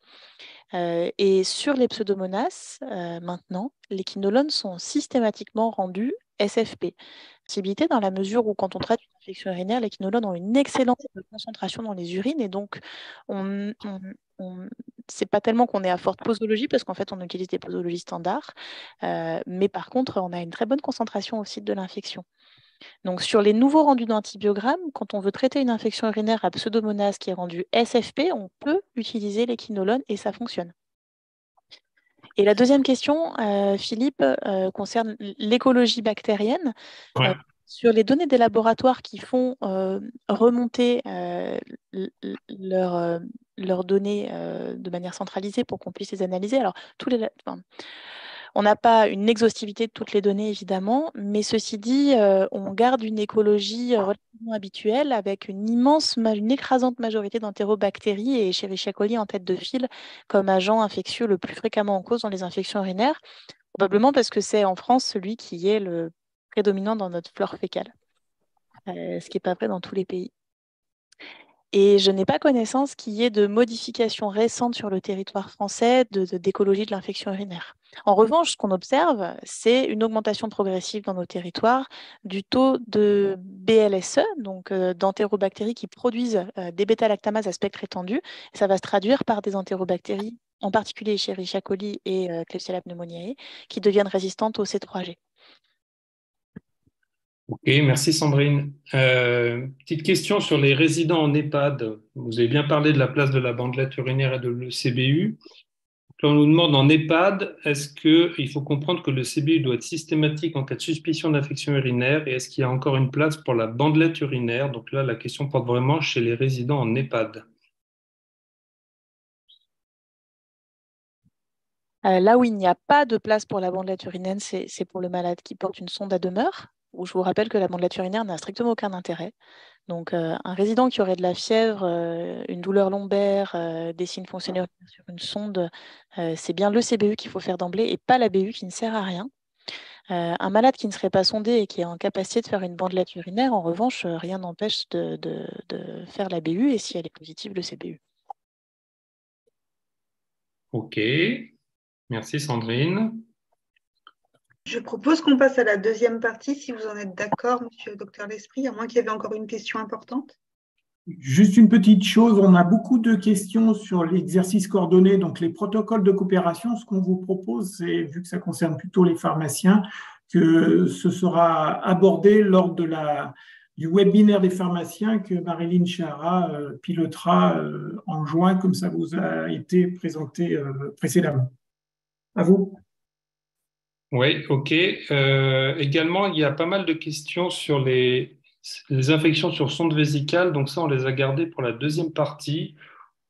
Et sur les pseudomonas, maintenant, les quinolones sont systématiquement rendus SFP. Sensibilité dans la mesure où quand on traite une infection urinaire, les quinolones ont une excellente concentration dans les urines et donc c'est pas tellement qu'on est à forte posologie parce qu'en fait on utilise des posologies standards, mais par contre on a une très bonne concentration au site de l'infection. Donc sur les nouveaux rendus d'antibiogramme, quand on veut traiter une infection urinaire à pseudomonas qui est rendue SFP, on peut utiliser les quinolones et ça fonctionne. Et la deuxième question, Philippe, concerne l'écologie bactérienne. Ouais. Sur les données des laboratoires qui font remonter leurs données de manière centralisée pour qu'on puisse les analyser. Alors, On n'a pas une exhaustivité de toutes les données, évidemment, mais ceci dit, on garde une écologie relativement habituelle avec une écrasante majorité d'entérobactéries et Escherichia coli en tête de file comme agent infectieux le plus fréquemment en cause dans les infections urinaires, probablement parce que c'est en France celui qui est le prédominant dans notre flore fécale, ce qui n'est pas vrai dans tous les pays. Et je n'ai pas connaissance qu'il y ait de modifications récentes sur le territoire français d'écologie de l'infection urinaire. En revanche, ce qu'on observe, c'est une augmentation progressive dans nos territoires du taux de BLSE, donc d'entérobactéries qui produisent des bêta-lactamases à spectre étendu. Ça va se traduire par des entérobactéries, en particulier Escherichia coli et Klebsiella pneumoniae, qui deviennent résistantes au C3G. Ok, merci Sandrine. Petite question sur les résidents en EHPAD. Vous avez bien parlé de la place de la bandelette urinaire et de l'ECBU. Quand on nous demande en EHPAD, est-ce qu'il faut comprendre que le CBU doit être systématique en cas de suspicion d'infection urinaire et est-ce qu'il y a encore une place pour la bandelette urinaire? Donc là, la question porte vraiment chez les résidents en EHPAD. Là où il n'y a pas de place pour la bandelette urinaire, c'est pour le malade qui porte une sonde à demeure, où je vous rappelle que la bandelette urinaire n'a strictement aucun intérêt. Donc, un résident qui aurait de la fièvre, une douleur lombaire, des signes fonctionnels sur une sonde, c'est bien le CBU qu'il faut faire d'emblée et pas la BU qui ne sert à rien. Un malade qui ne serait pas sondé et qui est en capacité de faire une bandelette urinaire, en revanche, rien n'empêche de faire la BU et si elle est positive, le CBU. Ok, merci Sandrine. Je propose qu'on passe à la deuxième partie, si vous en êtes d'accord, monsieur le docteur L'Esprit, à moins qu'il y avait encore une question importante. Juste une petite chose, on a beaucoup de questions sur l'exercice coordonné, donc les protocoles de coopération. Ce qu'on vous propose, c'est, vu que ça concerne plutôt les pharmaciens, que ce sera abordé lors du webinaire des pharmaciens que Marilyn Chara pilotera en juin, comme ça vous a été présenté précédemment. À vous. Oui, ok. Également, il y a pas mal de questions sur les infections sur sonde vésicale. Donc ça, on les a gardées pour la deuxième partie.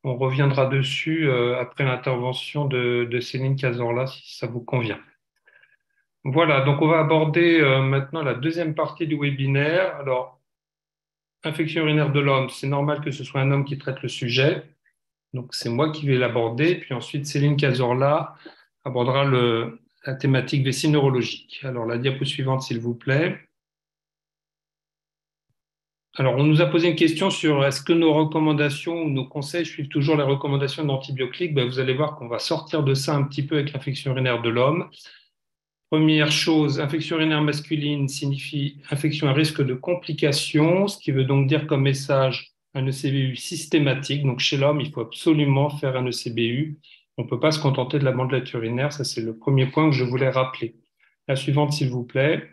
On reviendra dessus après l'intervention de Céline Cazorla, si ça vous convient. Voilà, donc on va aborder maintenant la deuxième partie du webinaire. Alors, infection urinaire de l'homme, c'est normal que ce soit un homme qui traite le sujet. Donc c'est moi qui vais l'aborder. Puis ensuite, Céline Cazorla abordera la thématique vessie neurologique. Alors, la diapo suivante, s'il vous plaît. Alors, on nous a posé une question sur est-ce que nos recommandations ou nos conseils suivent toujours les recommandations d'antibiotiques? Vous allez voir qu'on va sortir de ça un petit peu avec l'infection urinaire de l'homme. Première chose, infection urinaire masculine signifie infection à risque de complications, ce qui veut donc dire comme message un ECBU systématique. Donc, chez l'homme, il faut absolument faire un ECBU. On ne peut pas se contenter de la bandelette urinaire. Ça, c'est le premier point que je voulais rappeler. La suivante, s'il vous plaît.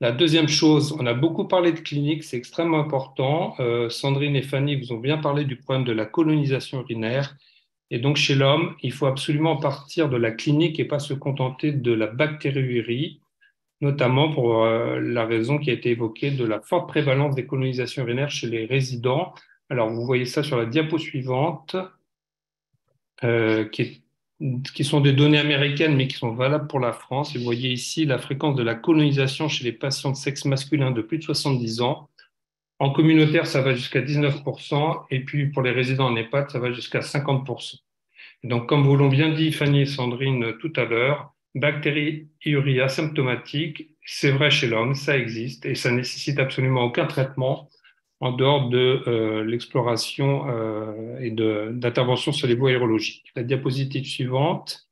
La deuxième chose, on a beaucoup parlé de clinique, c'est extrêmement important. Sandrine et Fanny vous ont bien parlé du problème de la colonisation urinaire. Et donc, chez l'homme, il faut absolument partir de la clinique et pas se contenter de la bactériurie, notamment pour la raison qui a été évoquée de la forte prévalence des colonisations urinaires chez les résidents. Alors, vous voyez ça sur la diapo suivante, qui sont des données américaines, mais qui sont valables pour la France. Et vous voyez ici la fréquence de la colonisation chez les patients de sexe masculin de plus de 70 ans. En communautaire, ça va jusqu'à 19%, et puis pour les résidents en EHPAD, ça va jusqu'à 50%. Et donc, comme vous l'ont bien dit Fanny et Sandrine tout à l'heure, bactériurie asymptomatique, c'est vrai chez l'homme, ça existe, et ça nécessite absolument aucun traitement en dehors de l'exploration et d'intervention sur les voies aérologiques. La diapositive suivante.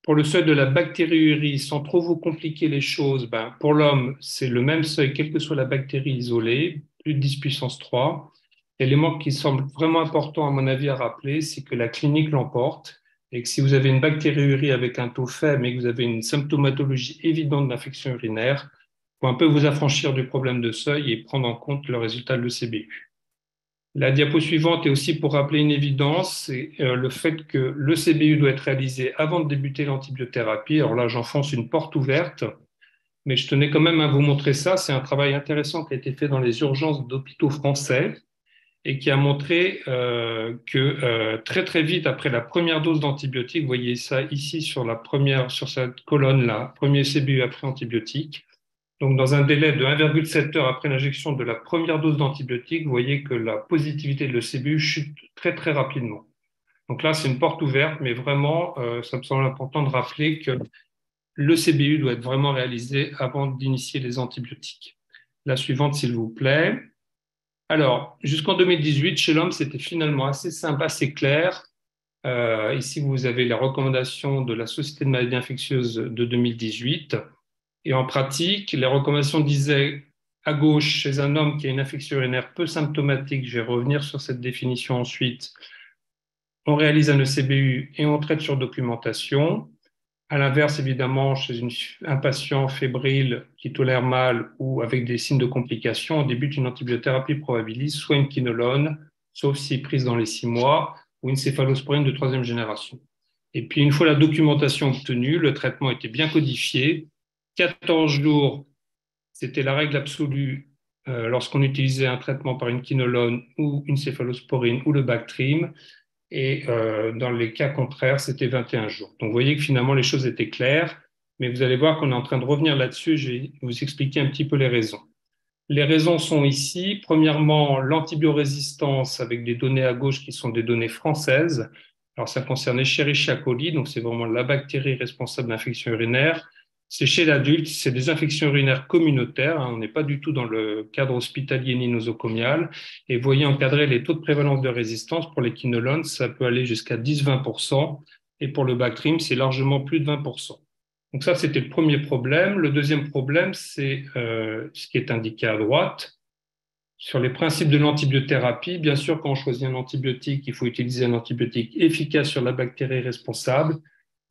Pour le seuil de la bactériurie, sans trop vous compliquer les choses, pour l'homme, c'est le même seuil, quelle que soit la bactérie isolée, plus de 10 puissance 3. L'élément qui semble vraiment important, à mon avis, à rappeler, c'est que la clinique l'emporte et que si vous avez une bactériurie avec un taux faible et que vous avez une symptomatologie évidente d'infection urinaire, il faut un peu vous affranchir du problème de seuil et prendre en compte le résultat de l'ECBU. La diapo suivante est aussi pour rappeler une évidence, c'est le fait que l'ECBU doit être réalisé avant de débuter l'antibiothérapie. Alors là, j'enfonce une porte ouverte, mais je tenais quand même à vous montrer ça. C'est un travail intéressant qui a été fait dans les urgences d'hôpitaux français. et qui a montré que très très vite après la première dose d'antibiotiques, vous voyez ça ici sur cette colonne-là, premier CBU après antibiotique. Donc dans un délai de 1,7 heures après l'injection de la première dose d'antibiotiques, vous voyez que la positivité de le CBU chute très très rapidement. Donc là, c'est une porte ouverte, mais vraiment, ça me semble important de rappeler que le CBU doit être vraiment réalisé avant d'initier les antibiotiques. La suivante, s'il vous plaît. Alors, jusqu'en 2018, chez l'homme, c'était finalement assez simple, assez clair. Ici, vous avez les recommandations de la Société de maladies infectieuses de 2018. Et en pratique, les recommandations disaient à gauche, chez un homme qui a une infection urinaire peu symptomatique, je vais revenir sur cette définition ensuite, on réalise un ECBU et on traite sur documentation. À l'inverse, évidemment, chez un patient fébrile qui tolère mal ou avec des signes de complications, on débute une antibiothérapie probabiliste, soit une quinolone, sauf si prise dans les 6 mois, ou une céphalosporine de 3e génération. Et puis, une fois la documentation obtenue, le traitement était bien codifié. 14 jours, c'était la règle absolue lorsqu'on utilisait un traitement par une quinolone ou une céphalosporine ou le Bactrim. Et dans les cas contraires, c'était 21 jours. Donc, vous voyez que finalement, les choses étaient claires, mais vous allez voir qu'on est en train de revenir là-dessus. Je vais vous expliquer un petit peu les raisons. Les raisons sont ici. Premièrement, l'antibiorésistance avec des données à gauche qui sont des données françaises. Alors, ça concerne Escherichia coli, donc c'est vraiment la bactérie responsable d'infections urinaires. C'est chez l'adulte, c'est des infections urinaires communautaires. On n'est pas du tout dans le cadre hospitalier ni nosocomial. Et vous voyez encadrer les taux de prévalence de résistance pour les quinolones, ça peut aller jusqu'à 10-20%. Et pour le Bactrim, c'est largement plus de 20%. Donc ça, c'était le premier problème. Le deuxième problème, c'est ce qui est indiqué à droite. Sur les principes de l'antibiothérapie, bien sûr, quand on choisit un antibiotique, il faut utiliser un antibiotique efficace sur la bactérie responsable,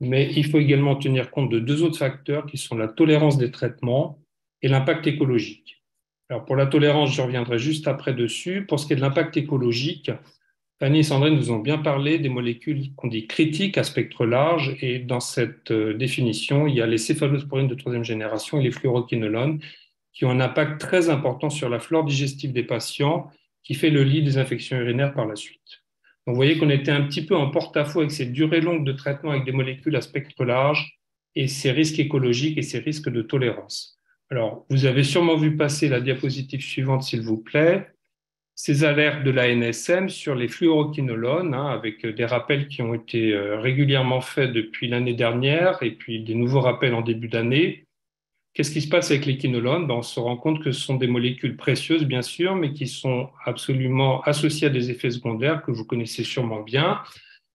mais il faut également tenir compte de 2 autres facteurs qui sont la tolérance des traitements et l'impact écologique. Alors pour la tolérance, je reviendrai juste après dessus. Pour ce qui est de l'impact écologique, Fanny et Sandrine nous ont bien parlé des molécules qu'on dit critiques à spectre large, et dans cette définition, il y a les céphalosporines de 3e génération et les fluoroquinolones qui ont un impact très important sur la flore digestive des patients, qui fait le lit des infections urinaires par la suite. Donc, vous voyez qu'on était un petit peu en porte-à-faux avec ces durées longues de traitement avec des molécules à spectre large et ces risques écologiques et ces risques de tolérance. Alors, vous avez sûrement vu passer la diapositive suivante, s'il vous plaît. Ces alertes de l'ANSM sur les fluoroquinolones, avec des rappels qui ont été régulièrement faits depuis l'année dernière et puis des nouveaux rappels en début d'année. Qu'est-ce qui se passe avec les quinolones? On se rend compte que ce sont des molécules précieuses, bien sûr, mais qui sont absolument associées à des effets secondaires que vous connaissez sûrement bien,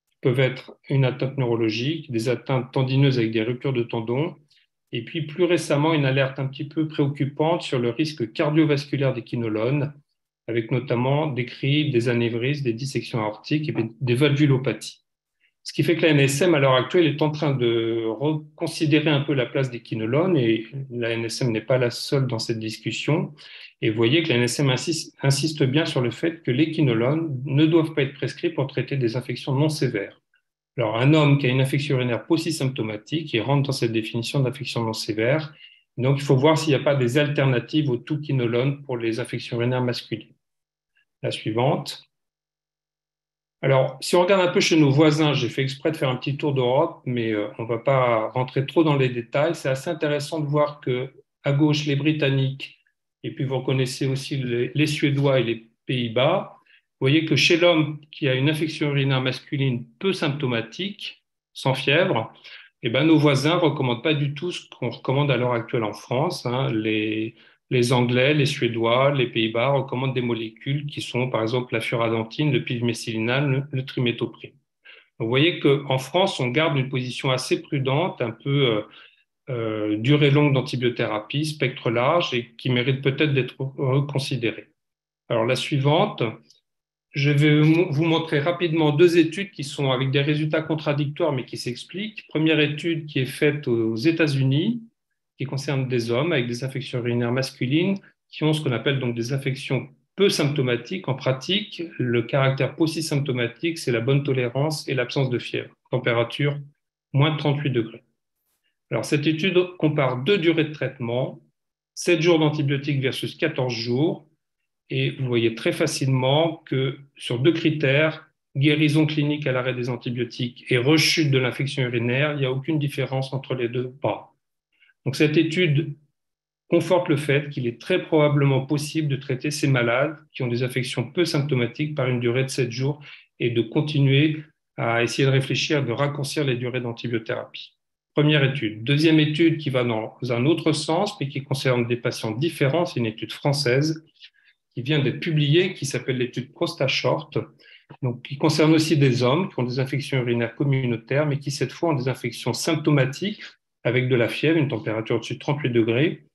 qui peuvent être une atteinte neurologique, des atteintes tendineuses avec des ruptures de tendons, et puis plus récemment, une alerte un petit peu préoccupante sur le risque cardiovasculaire des quinolones, avec notamment des cris, des anévrismes, des dissections aortiques et des valvulopathies. Ce qui fait que la NSM, à l'heure actuelle, est en train de reconsidérer un peu la place des quinolones, et la NSM n'est pas la seule dans cette discussion. Et vous voyez que la NSM insiste bien sur le fait que les quinolones ne doivent pas être prescrits pour traiter des infections non sévères. Alors, un homme qui a une infection urinaire paucisymptomatique, il rentre dans cette définition d'infection non sévère. Donc, il faut voir s'il n'y a pas des alternatives au tout quinolone pour les infections urinaires masculines. La suivante. Alors, si on regarde un peu chez nos voisins, j'ai fait exprès de faire un petit tour d'Europe, mais on ne va pas rentrer trop dans les détails. C'est assez intéressant de voir qu'à gauche, les Britanniques, et puis vous reconnaissez aussi les Suédois et les Pays-Bas. Vous voyez que chez l'homme qui a une infection urinaire masculine peu symptomatique, sans fièvre, nos voisins ne recommandent pas du tout ce qu'on recommande à l'heure actuelle en France. Les Anglais, les Suédois, les Pays-Bas recommandent des molécules qui sont, par exemple, la furadentine, le pivméthylinal, le triméthoprim. Vous voyez qu'en France, on garde une position assez prudente, un peu durée longue d'antibiothérapie, spectre large, et qui mérite peut-être d'être reconsidérée. Alors, la suivante, je vais vous montrer rapidement 2 études qui sont avec des résultats contradictoires, mais qui s'expliquent. Première étude qui est faite aux États-Unis, qui concerne des hommes avec des infections urinaires masculines qui ont ce qu'on appelle donc des infections peu symptomatiques. En pratique, le caractère paucisymptomatique, c'est la bonne tolérance et l'absence de fièvre. Température, moins de 38 degrés. Alors, cette étude compare 2 durées de traitement, 7 jours d'antibiotiques versus 14 jours. Et vous voyez très facilement que sur 2 critères, guérison clinique à l'arrêt des antibiotiques et rechute de l'infection urinaire, il n'y a aucune différence entre les deux pas. Donc cette étude conforte le fait qu'il est très probablement possible de traiter ces malades qui ont des affections peu symptomatiques par une durée de 7 jours et de continuer à essayer de réfléchir, de raccourcir les durées d'antibiothérapie. Première étude. Deuxième étude qui va dans un autre sens, mais qui concerne des patients différents, c'est une étude française qui vient d'être publiée, qui s'appelle l'étude ProstaShort, donc qui concerne aussi des hommes qui ont des infections urinaires communautaires, mais qui cette fois ont des infections symptomatiques avec de la fièvre, une température au-dessus de 38 degrés.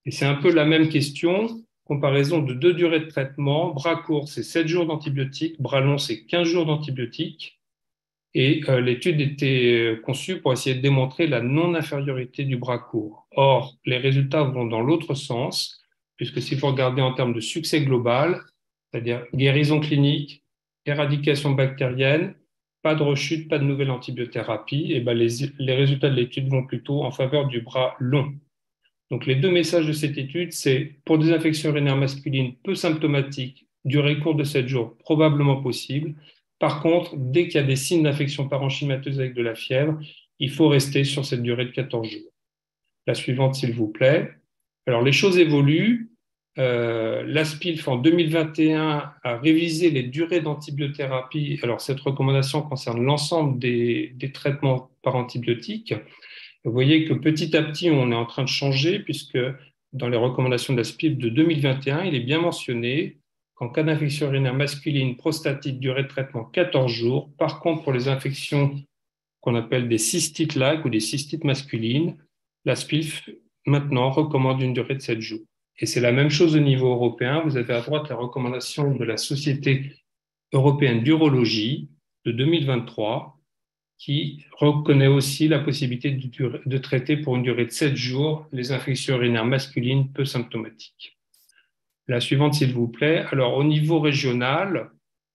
Et c'est un peu la même question, comparaison de 2 durées de traitement. Bras court, c'est 7 jours d'antibiotiques, bras long, c'est 15 jours d'antibiotiques. Et l'étude était conçue pour essayer de démontrer la non-infériorité du bras court. Or, les résultats vont dans l'autre sens, puisque si vous regardez en termes de succès global, c'est-à-dire guérison clinique, éradication bactérienne, pas de rechute, pas de nouvelle antibiothérapie, et ben les résultats de l'étude vont plutôt en faveur du bras long. Donc les 2 messages de cette étude, c'est pour des infections urinaires masculines peu symptomatiques, durée courte de 7 jours, probablement possible. Par contre, dès qu'il y a des signes d'infection parenchymateuse avec de la fièvre, il faut rester sur cette durée de 14 jours. La suivante, s'il vous plaît. Alors, les choses évoluent. L'ASPILF, en 2021, a révisé les durées d'antibiothérapie. Alors, cette recommandation concerne l'ensemble des traitements par antibiotiques. Vous voyez que petit à petit, on est en train de changer, puisque dans les recommandations de l'ASPILF de 2021, il est bien mentionné qu'en cas d'infection urinaire masculine prostatite, durée de traitement 14 jours. Par contre, pour les infections qu'on appelle des cystites lac ou des cystites masculines, l'ASPILF maintenant recommande une durée de 7 jours. Et c'est la même chose au niveau européen. Vous avez à droite la recommandation de la Société européenne d'urologie de 2023 qui reconnaît aussi la possibilité de traiter pour une durée de 7 jours les infections urinaires masculines peu symptomatiques. La suivante, s'il vous plaît. Alors, au niveau régional,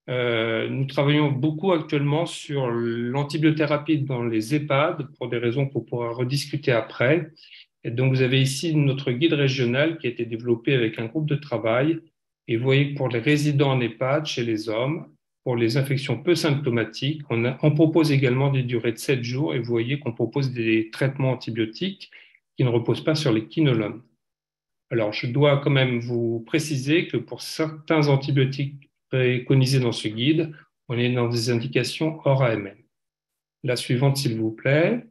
nous travaillons beaucoup actuellement sur l'antibiothérapie dans les EHPAD pour des raisons qu'on pourra rediscuter après. Et donc, vous avez ici notre guide régional qui a été développé avec un groupe de travail. Et vous voyez que pour les résidents en EHPAD, chez les hommes, pour les infections peu symptomatiques, on propose également des durées de 7 jours. Et vous voyez qu'on propose des traitements antibiotiques qui ne reposent pas sur les quinolones. Alors, je dois quand même vous préciser que pour certains antibiotiques préconisés dans ce guide, on est dans des indications hors AMM. La suivante, s'il vous plaît.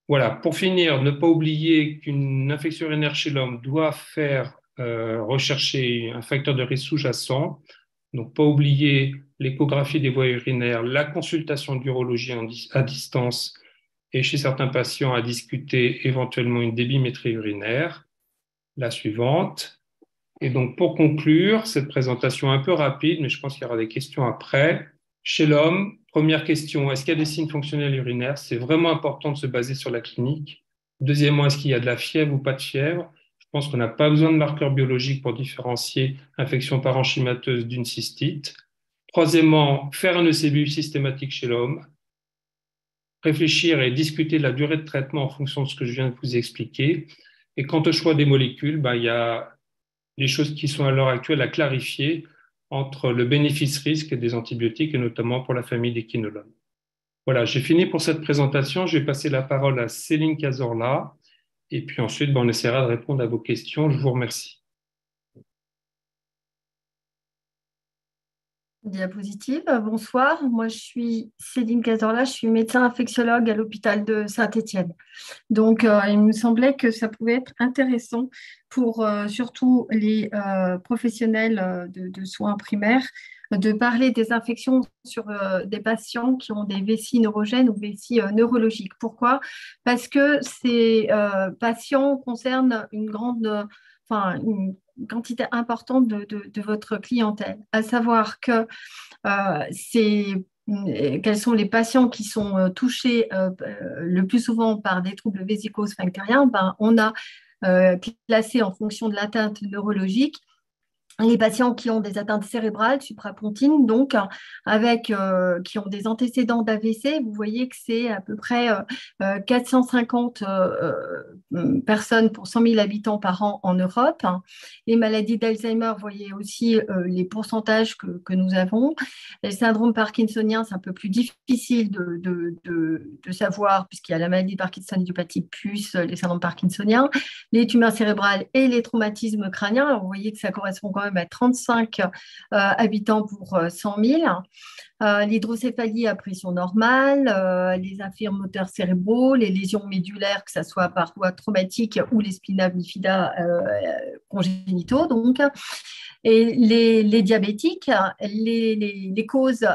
Voilà, pour finir, ne pas oublier qu'une infection urinaire chez l'homme doit faire rechercher un facteur de risque sous-jacent. Donc, pas oublier l'échographie des voies urinaires, la consultation d'urologie à distance et chez certains patients à discuter éventuellement une débimétrie urinaire. La suivante. Et donc, pour conclure, cette présentation un peu rapide, mais je pense qu'il y aura des questions après. Chez l'homme, première question, est-ce qu'il y a des signes fonctionnels urinaires? C'est vraiment important de se baser sur la clinique. Deuxièmement, est-ce qu'il y a de la fièvre ou pas de fièvre? Je pense qu'on n'a pas besoin de marqueurs biologiques pour différencier infection parenchymateuse d'une cystite. Troisièmement, faire un ECBU systématique chez l'homme. Réfléchir et discuter de la durée de traitement en fonction de ce que je viens de vous expliquer. Et quant au choix des molécules, il y a des choses qui sont à l'heure actuelle à clarifier entre le bénéfice-risque des antibiotiques et notamment pour la famille des quinolones. Voilà, j'ai fini pour cette présentation. Je vais passer la parole à Céline Cazorla et puis ensuite, on essaiera de répondre à vos questions. Je vous remercie. Diapositive. Bonsoir, moi je suis Céline Cazorla, je suis médecin infectiologue à l'hôpital de Saint-Étienne. Donc il me semblait que ça pouvait être intéressant pour surtout les professionnels de soins primaires de parler des infections sur des patients qui ont des vessies neurogènes ou vessies neurologiques. Pourquoi? Parce que ces patients concernent une quantité importante de votre clientèle, à savoir que quels sont les patients qui sont touchés le plus souvent par des troubles vésico-sphinctériens. On a classé en fonction de l'atteinte neurologique les patients qui ont des atteintes cérébrales, suprapontines, donc qui ont des antécédents d'AVC, vous voyez que c'est à peu près 450 personnes pour 100 000 habitants par an en Europe. Les maladies d'Alzheimer, vous voyez aussi les pourcentages que nous avons. Le syndrome parkinsonien, c'est un peu plus difficile de savoir, puisqu'il y a la maladie de Parkinson idiopathique plus les syndromes parkinsoniens, les tumeurs cérébrales et les traumatismes crâniens. Alors, vous voyez que ça correspond quand même à 35 habitants pour 100 000. L'hydrocéphalie à pression normale, les infirmes moteurs cérébraux, les lésions médulaires, que ce soit par voie traumatique ou les spina bifida congénitaux, donc, et les diabétiques, les causes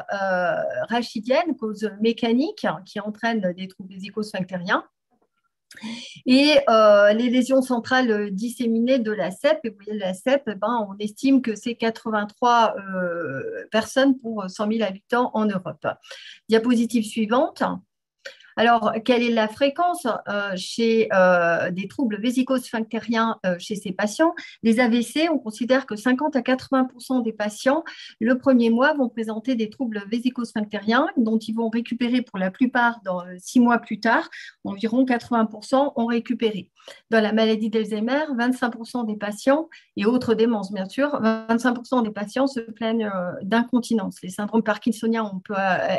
rachidiennes, causes mécaniques qui entraînent des troubles vésico-sphinctériens. Et les lésions centrales disséminées de la CEP, et vous voyez la CEP, on estime que c'est 83 personnes pour 100 000 habitants en Europe. Diapositive suivante. Alors, quelle est la fréquence chez des troubles vésico-sphinctériens chez ces patients? Les AVC, on considère que 50 à 80% des patients, le premier mois, vont présenter des troubles vésico-sphinctériens dont ils vont récupérer pour la plupart dans 6 mois plus tard. Environ 80% ont récupéré. Dans la maladie d'Alzheimer, 25% des patients, et autres démences bien sûr, 25% des patients se plaignent d'incontinence. Les syndromes parkinsoniens, on peut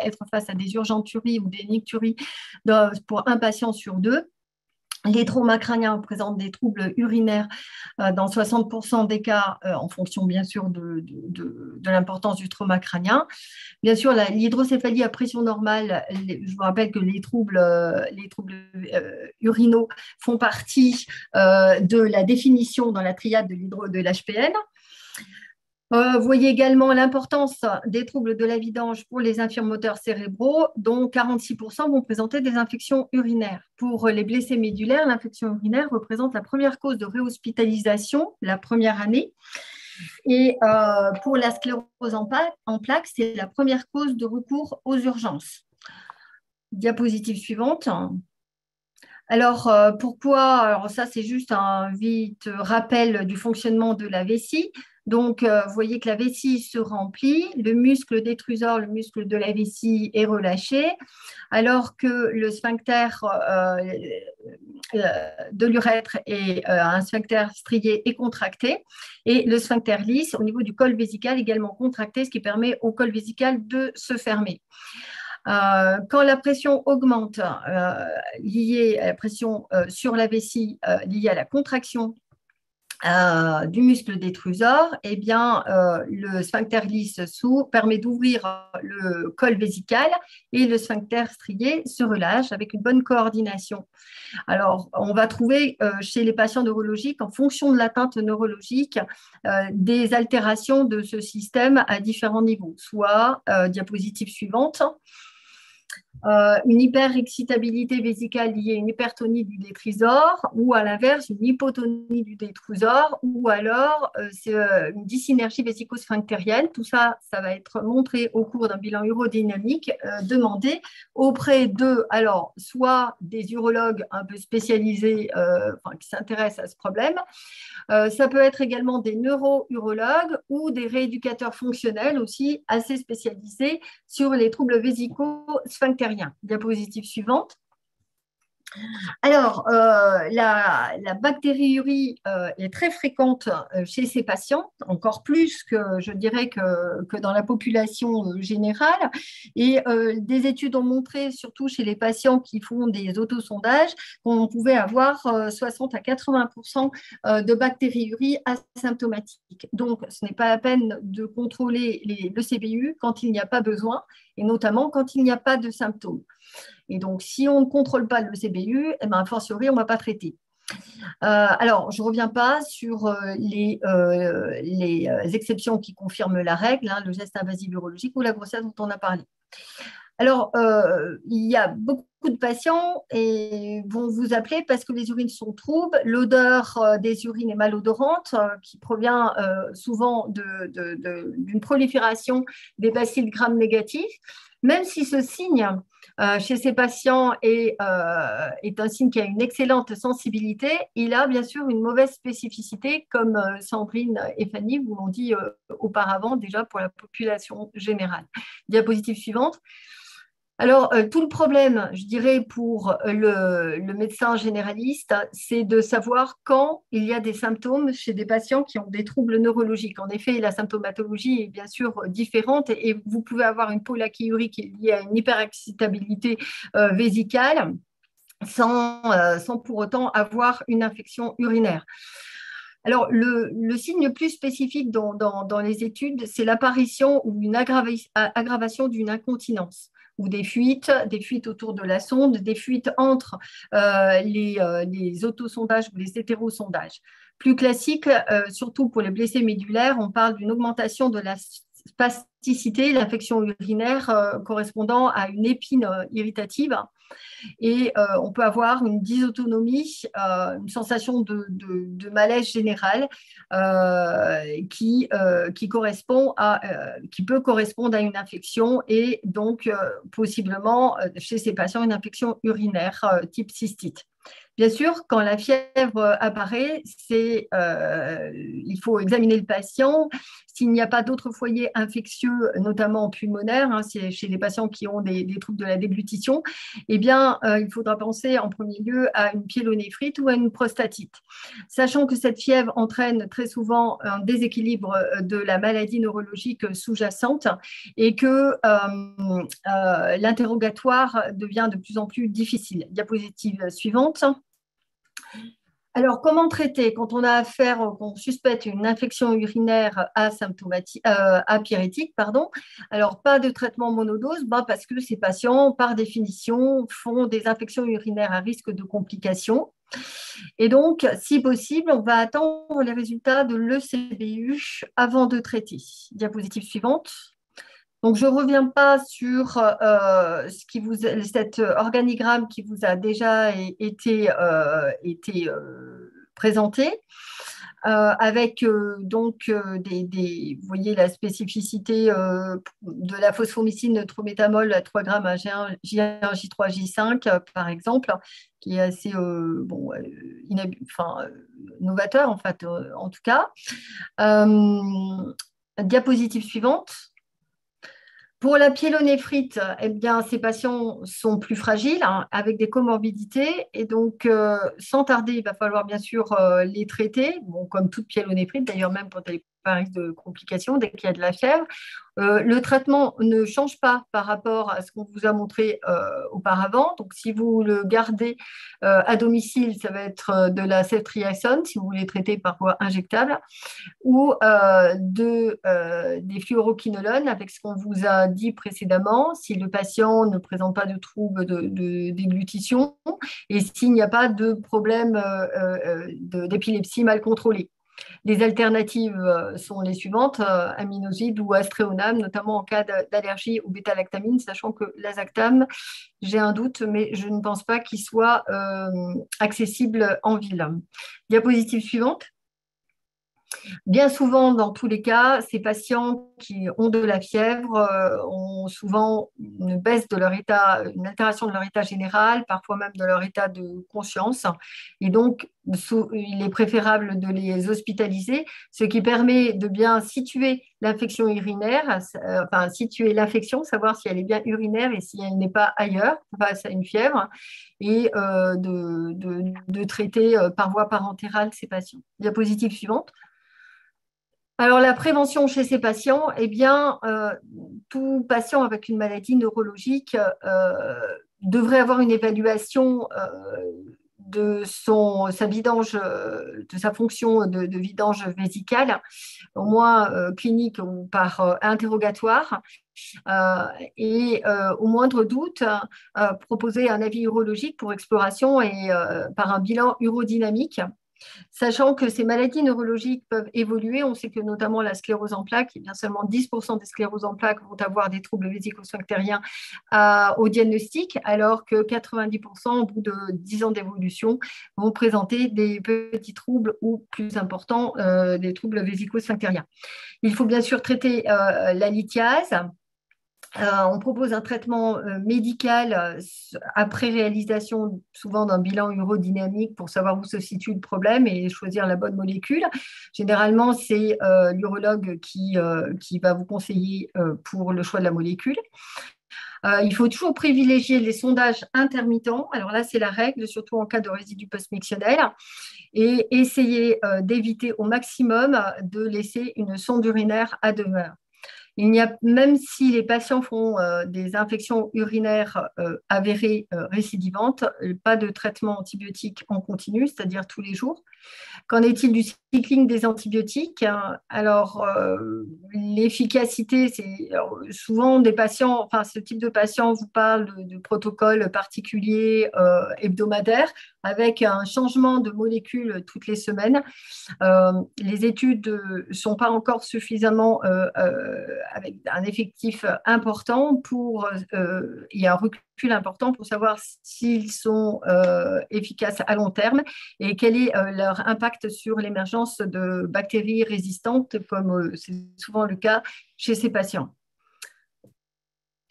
être face à des urgenturies ou des nicturies pour un patient sur 2. Les traumas crâniens présentent des troubles urinaires dans 60% des cas, en fonction bien sûr de l'importance du trauma crânien. Bien sûr, l'hydrocéphalie à pression normale, je vous rappelle que les troubles urinaux font partie de la définition dans la triade de l'HPN. Vous voyez également l'importance des troubles de la vidange pour les infirmes moteurs cérébraux, dont 46% vont présenter des infections urinaires. Pour les blessés médulaires, l'infection urinaire représente la première cause de réhospitalisation la première année. Et pour la sclérose en plaques, c'est la première cause de recours aux urgences. Diapositive suivante. Alors, pourquoi? Alors ça, c'est juste un vite rappel du fonctionnement de la vessie. Donc, vous voyez que la vessie se remplit, le muscle détrusor, le muscle de la vessie est relâché, alors que le sphincter de l'urètre et un sphincter strié est contracté, et le sphincter lisse au niveau du col vésical également contracté, ce qui permet au col vésical de se fermer. Quand la pression augmente liée à la pression sur la vessie liée à la contraction du muscle détrusor, eh bien, le sphincter lisse permet d'ouvrir le col vésical et le sphincter strié se relâche avec une bonne coordination. Alors, on va trouver chez les patients neurologiques, en fonction de l'atteinte neurologique, des altérations de ce système à différents niveaux, soit, diapositive suivante, une hyperexcitabilité vésicale liée à une hypertonie du détrusor, ou à l'inverse une hypotonie du détrusor, ou alors une dysynergie vésico-sphinctérienne. Tout ça, ça va être montré au cours d'un bilan urodynamique demandé auprès de, alors, soit des urologues un peu spécialisés qui s'intéressent à ce problème. Ça peut être également des neuro-urologues ou des rééducateurs fonctionnels aussi assez spécialisés sur les troubles vésico-sphinctériens. Diapositive suivante. Alors, la bactériurie est très fréquente chez ces patients, encore plus que je dirais que dans la population générale. Et des études ont montré, surtout chez les patients qui font des autosondages, qu'on pouvait avoir 60 à 80% de bactériurie asymptomatique. Donc, ce n'est pas la peine de contrôler le CBU quand il n'y a pas besoin, et notamment quand il n'y a pas de symptômes. Et donc, si on ne contrôle pas le CBU, eh bien, a fortiori, on ne va pas traiter. Alors, je ne reviens pas sur les exceptions qui confirment la règle, le geste invasif urologique ou la grossesse dont on a parlé. Alors, il y a beaucoup de patients et vont vous appeler parce que les urines sont troubles. L'odeur des urines est malodorante, qui provient souvent d'une prolifération des bacilles gram négatifs. Même si ce signe chez ces patients est un signe qui a une excellente sensibilité, il a bien sûr une mauvaise spécificité, comme Sandrine et Fanny vous l'ont dit auparavant déjà pour la population générale. Diapositive suivante. Alors, tout le problème, je dirais, pour le médecin généraliste, c'est de savoir quand il y a des symptômes chez des patients qui ont des troubles neurologiques. En effet, la symptomatologie est bien sûr différente et vous pouvez avoir une polachyurie qui est liée à une hyperexcitabilité vésicale sans pour autant avoir une infection urinaire. Alors, le signe le plus spécifique dans les études, c'est l'apparition ou une aggravation d'une incontinence ou des fuites autour de la sonde, des fuites entre les autosondages ou les hétérosondages. Plus classique, surtout pour les blessés médulaires, on parle d'une augmentation de la spasticité, l'infection urinaire correspondant à une épine irritative. Et on peut avoir une dysautonomie, une sensation de malaise général qui peut correspondre à une infection et donc possiblement chez ces patients une infection urinaire type cystite. Bien sûr, quand la fièvre apparaît, il faut examiner le patient. S'il n'y a pas d'autres foyers infectieux, notamment pulmonaires, chez les patients qui ont des troubles de la déglutition, eh bien, il faudra penser en premier lieu à une pyélonéphrite ou à une prostatite. Sachant que cette fièvre entraîne très souvent un déséquilibre de la maladie neurologique sous-jacente et que l'interrogatoire devient de plus en plus difficile. Diapositive suivante. Alors, comment traiter quand on a affaire, qu'on suspecte une infection urinaire apyrétique, pardon. Alors, pas de traitement monodose, parce que ces patients, par définition, font des infections urinaires à risque de complications. Et donc, si possible, on va attendre les résultats de l'ECBU avant de traiter. Diapositive suivante. Donc, je ne reviens pas sur cet organigramme qui vous a déjà été présenté, avec vous voyez la spécificité de la phosphomycine trométamol à 3 grammes à J1, J3, J5, par exemple, qui est assez novateur, en fait, en tout cas. Diapositive suivante. Pour la pyélonéphrite, eh bien, ces patients sont plus fragiles, avec des comorbidités. Et donc, sans tarder, il va falloir bien sûr les traiter, comme toute pyélonéphrite, d'ailleurs même quand elle est pas un risque de complications, dès qu'il y a de la fièvre. Le traitement ne change pas par rapport à ce qu'on vous a montré auparavant. Donc, si vous le gardez à domicile, ça va être de la ceftriaxone, si vous voulez traiter par voie injectable, ou des fluoroquinolones avec ce qu'on vous a dit précédemment, si le patient ne présente pas de troubles de déglutition et s'il n'y a pas de problème d'épilepsie mal contrôlée. Les alternatives sont les suivantes, aminoside ou astréonam, notamment en cas d'allergie au bêta-lactamine, sachant que l'azactam, j'ai un doute, mais je ne pense pas qu'il soit accessible en ville. Diapositive suivante. Bien souvent, dans tous les cas, ces patients qui ont de la fièvre ont souvent une baisse de leur état, une altération de leur état général, parfois même de leur état de conscience. Et donc, il est préférable de les hospitaliser, ce qui permet de bien situer l'infection urinaire, situer l'infection, savoir si elle est bien urinaire et si elle n'est pas ailleurs face à une fièvre, et de traiter par voie parentérale ces patients. Diapositive suivante. Alors, la prévention chez ces patients, eh bien, tout patient avec une maladie neurologique devrait avoir une évaluation de sa fonction de vidange vésicale, au moins clinique ou par interrogatoire. Et au moindre doute, proposer un avis urologique pour exploration et par un bilan urodynamique. Sachant que ces maladies neurologiques peuvent évoluer, on sait que notamment la sclérose en plaques, eh bien seulement 10% des scléroses en plaques vont avoir des troubles vésico-sphinctériens au diagnostic, alors que 90% au bout de 10 ans d'évolution vont présenter des petits troubles ou plus importants, des troubles vésico-sphinctériens. Il faut bien sûr traiter la lithiase. On propose un traitement médical après réalisation souvent d'un bilan urodynamique pour savoir où se situe le problème et choisir la bonne molécule. Généralement, c'est l'urologue qui va vous conseiller pour le choix de la molécule. Il faut toujours privilégier les sondages intermittents. Alors là, c'est la règle, surtout en cas de résidus post-mictionnels. Et essayer d'éviter au maximum de laisser une sonde urinaire à demeure. Même si les patients font des infections urinaires avérées récidivantes, pas de traitement antibiotique en continu, c'est-à-dire tous les jours. Qu'en est-il du cycling des antibiotiques? Alors, l'efficacité, c'est souvent des patients, enfin, ce type de patient vous parle de protocole particulier hebdomadaire avec un changement de molécule toutes les semaines. Les études ne sont pas encore suffisamment avec un effectif important et un recul important pour savoir s'ils sont efficaces à long terme et quel est leur impact sur l'émergence de bactéries résistantes, comme c'est souvent le cas chez ces patients.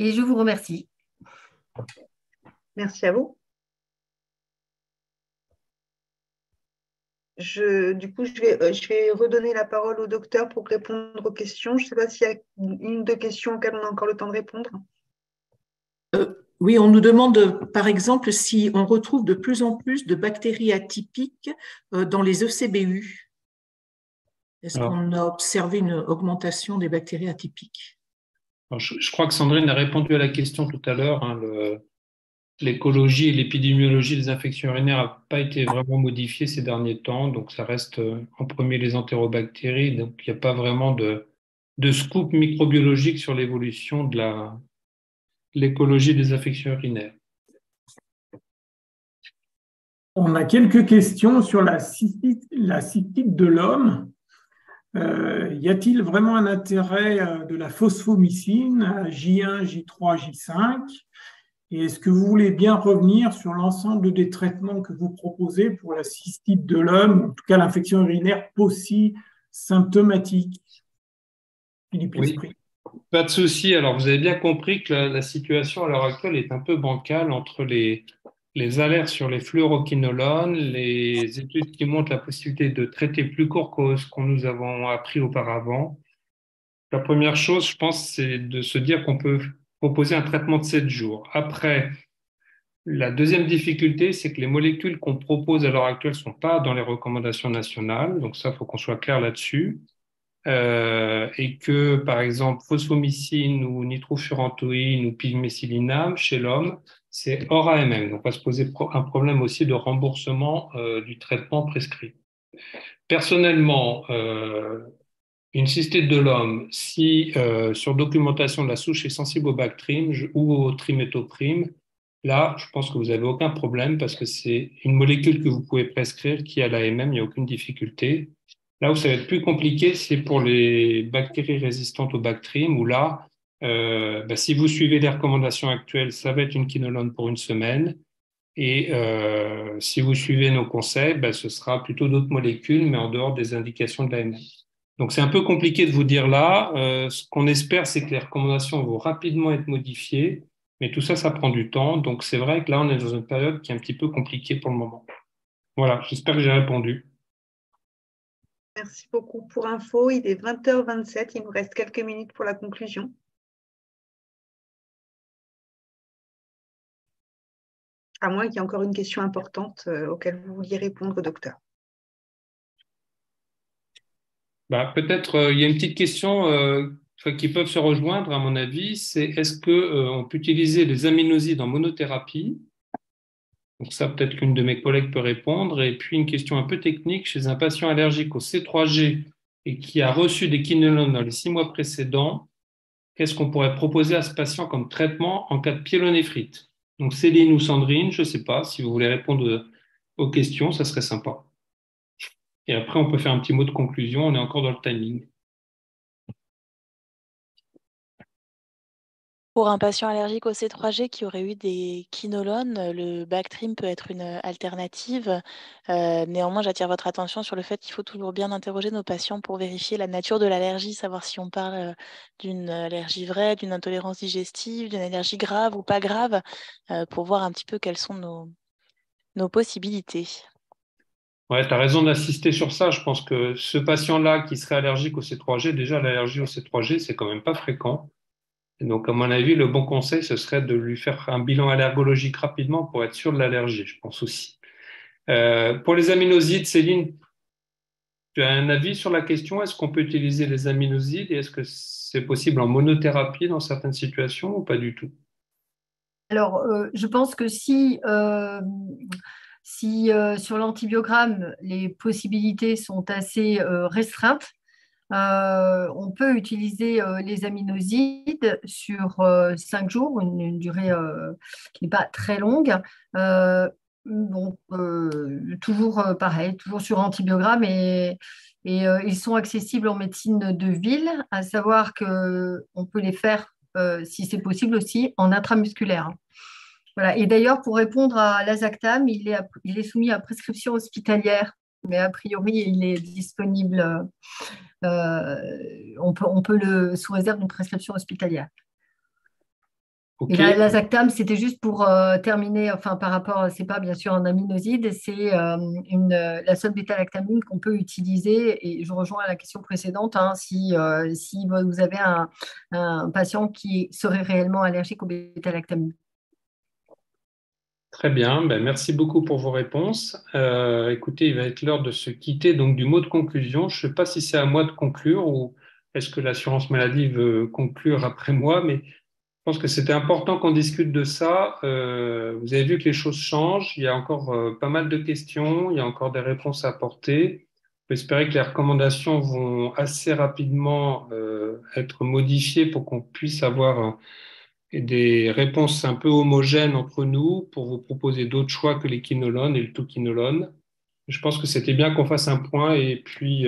Et je vous remercie. Merci à vous. Du coup, je vais redonner la parole au docteur pour répondre aux questions. Je ne sais pas s'il y a une ou deux questions auxquelles on a encore le temps de répondre. Oui, on nous demande, par exemple, si on retrouve de plus en plus de bactéries atypiques dans les ECBU. Est-ce qu'on a observé une augmentation des bactéries atypiques? Je crois que Sandrine a répondu à la question tout à l'heure. Hein, l'écologie et l'épidémiologie des infections urinaires n'ont pas été vraiment modifiées ces derniers temps, donc ça reste en premier les entérobactéries, donc il n'y a pas vraiment de scoop microbiologique sur l'évolution de l'écologie des infections urinaires. On a quelques questions sur la cystite de l'homme. Y a-t-il vraiment un intérêt de la phosphomycine, J1, J3, J5? Et est-ce que vous voulez bien revenir sur l'ensemble des traitements que vous proposez pour la cystite de l'homme, en tout cas l'infection urinaire post-symptomatique? Philippe L'Esprit. Oui, pas de souci. Alors, vous avez bien compris que la situation à l'heure actuelle est un peu bancale entre les alertes sur les fluoroquinolones, les études qui montrent la possibilité de traiter plus court que ce qu'on nous avons appris auparavant. La première chose, je pense, c'est de se dire qu'on peut proposer un traitement de 7 jours. Après, la deuxième difficulté, c'est que les molécules qu'on propose à l'heure actuelle ne sont pas dans les recommandations nationales. Donc ça, il faut qu'on soit clair là-dessus. Et que, par exemple, phosphomycine ou nitrofurantoïne ou pygméthylinam, chez l'homme, c'est hors AMM. Donc, on va se poser un problème aussi de remboursement du traitement prescrit. Personnellement, une cystite de l'homme, si sur documentation de la souche est sensible au Bactrim ou au triméthoprim, là, je pense que vous n'avez aucun problème parce que c'est une molécule que vous pouvez prescrire qui a l'AMM, il n'y a aucune difficulté. Là où ça va être plus compliqué, c'est pour les bactéries résistantes au Bactrim, où là, si vous suivez les recommandations actuelles, ça va être une quinolone pour une semaine. Et si vous suivez nos conseils, ce sera plutôt d'autres molécules, mais en dehors des indications de l'AMM. Donc, c'est un peu compliqué de vous dire là. Ce qu'on espère, c'est que les recommandations vont rapidement être modifiées, mais tout ça, ça prend du temps. Donc, c'est vrai que là, on est dans une période qui est un petit peu compliquée pour le moment. Voilà, j'espère que j'ai répondu. Merci beaucoup pour info. Il est 20h27. Il nous reste quelques minutes pour la conclusion. À moins qu'il y ait encore une question importante auquel vous vouliez répondre, docteur. Peut-être, il y a une petite question qui peuvent se rejoindre, à mon avis, c'est est-ce qu'on peut utiliser les aminosides en monothérapie? Donc ça, peut-être qu'une de mes collègues peut répondre. Et puis, une question un peu technique, chez un patient allergique au C3G et qui a reçu des quinolones dans les 6 mois précédents, qu'est-ce qu'on pourrait proposer à ce patient comme traitement en cas de pyélonéphrite? Donc, Céline ou Sandrine, je ne sais pas, si vous voulez répondre aux questions, ça serait sympa. Et après, on peut faire un petit mot de conclusion, on est encore dans le timing. Pour un patient allergique au C3G qui aurait eu des quinolones, le Bactrim peut être une alternative. Néanmoins, j'attire votre attention sur le fait qu'il faut toujours bien interroger nos patients pour vérifier la nature de l'allergie, savoir si on parle d'une allergie vraie, d'une intolérance digestive, d'une allergie grave ou pas grave, pour voir un petit peu quelles sont nos possibilités. Ouais, tu as raison d'insister sur ça. Je pense que ce patient-là qui serait allergique au C3G, déjà l'allergie au C3G, c'est quand même pas fréquent. Et donc, à mon avis, le bon conseil, ce serait de lui faire un bilan allergologique rapidement pour être sûr de l'allergie, je pense aussi. Pour les aminosides, Céline, tu as un avis sur la question? Est-ce qu'on peut utiliser les aminosides et est-ce que c'est possible en monothérapie dans certaines situations ou pas du tout? Alors, je pense que si sur l'antibiogramme, les possibilités sont assez restreintes, on peut utiliser les aminosides sur 5 jours, une durée qui n'est pas très longue. Toujours pareil, toujours sur antibiogramme et ils sont accessibles en médecine de ville, à savoir qu'on peut les faire, si c'est possible aussi, en intramusculaire. Voilà. Et d'ailleurs, pour répondre à l'Azactam, il est soumis à prescription hospitalière, mais a priori, il est disponible. On peut sous réserve d'une prescription hospitalière. Okay. Et l'Azactam, c'était juste pour terminer, enfin par rapport, c'est pas bien sûr un aminoside, c'est la seule bêta-lactamine qu'on peut utiliser. Et je rejoins la question précédente, hein, si vous avez un patient qui serait réellement allergique au bêta-lactamine. Très bien, ben, merci beaucoup pour vos réponses. Écoutez, il va être l'heure de se quitter donc du mot de conclusion. Je ne sais pas si c'est à moi de conclure ou est-ce que l'assurance maladie veut conclure après moi, mais je pense que c'était important qu'on discute de ça. Vous avez vu que les choses changent, il y a encore pas mal de questions, il y a encore des réponses à apporter. On peut espérer que les recommandations vont assez rapidement être modifiées pour qu'on puisse avoir des réponses un peu homogènes entre nous pour vous proposer d'autres choix que les quinolones et le tout-quinolone. Je pense que c'était bien qu'on fasse un point. Et puis,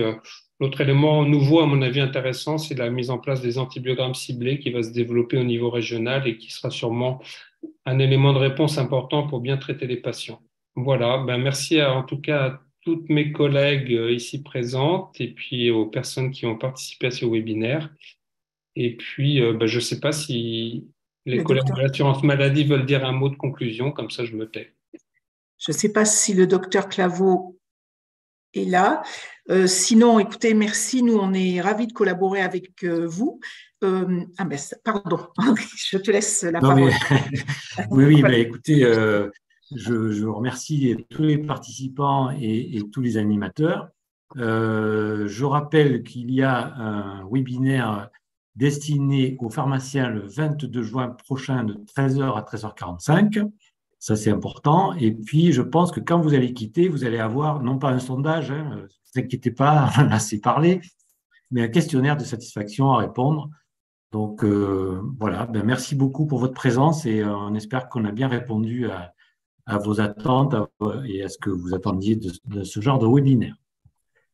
l'autre élément nouveau, à mon avis intéressant, c'est la mise en place des antibiogrammes ciblés qui va se développer au niveau régional et qui sera sûrement un élément de réponse important pour bien traiter les patients. Voilà, ben merci en tout cas à toutes mes collègues ici présentes et puis aux personnes qui ont participé à ce webinaire. Et puis, ben, je ne sais pas si les collègues de l'assurance maladie veulent dire un mot de conclusion, comme ça je me tais. Je ne sais pas si le docteur Claveau est là. Sinon, écoutez, merci. Nous, on est ravis de collaborer avec vous. Pardon, je te laisse la parole. Oui, mais écoutez, je remercie tous les participants et tous les animateurs. Je rappelle qu'il y a un webinaire destiné aux pharmaciens le 22 juin prochain de 13h à 13h45. Ça, c'est important. Et puis, je pense que quand vous allez quitter, vous allez avoir, non pas un sondage, ne vous inquiétez pas, on en a assez parlé, mais un questionnaire de satisfaction à répondre. Donc, voilà, ben, merci beaucoup pour votre présence et on espère qu'on a bien répondu à vos attentes et à ce que vous attendiez de ce genre de webinaire.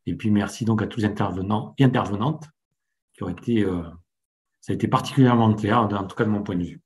Et puis, merci donc à tous les intervenants et intervenantes qui ont été, ça a été particulièrement clair, en tout cas de mon point de vue.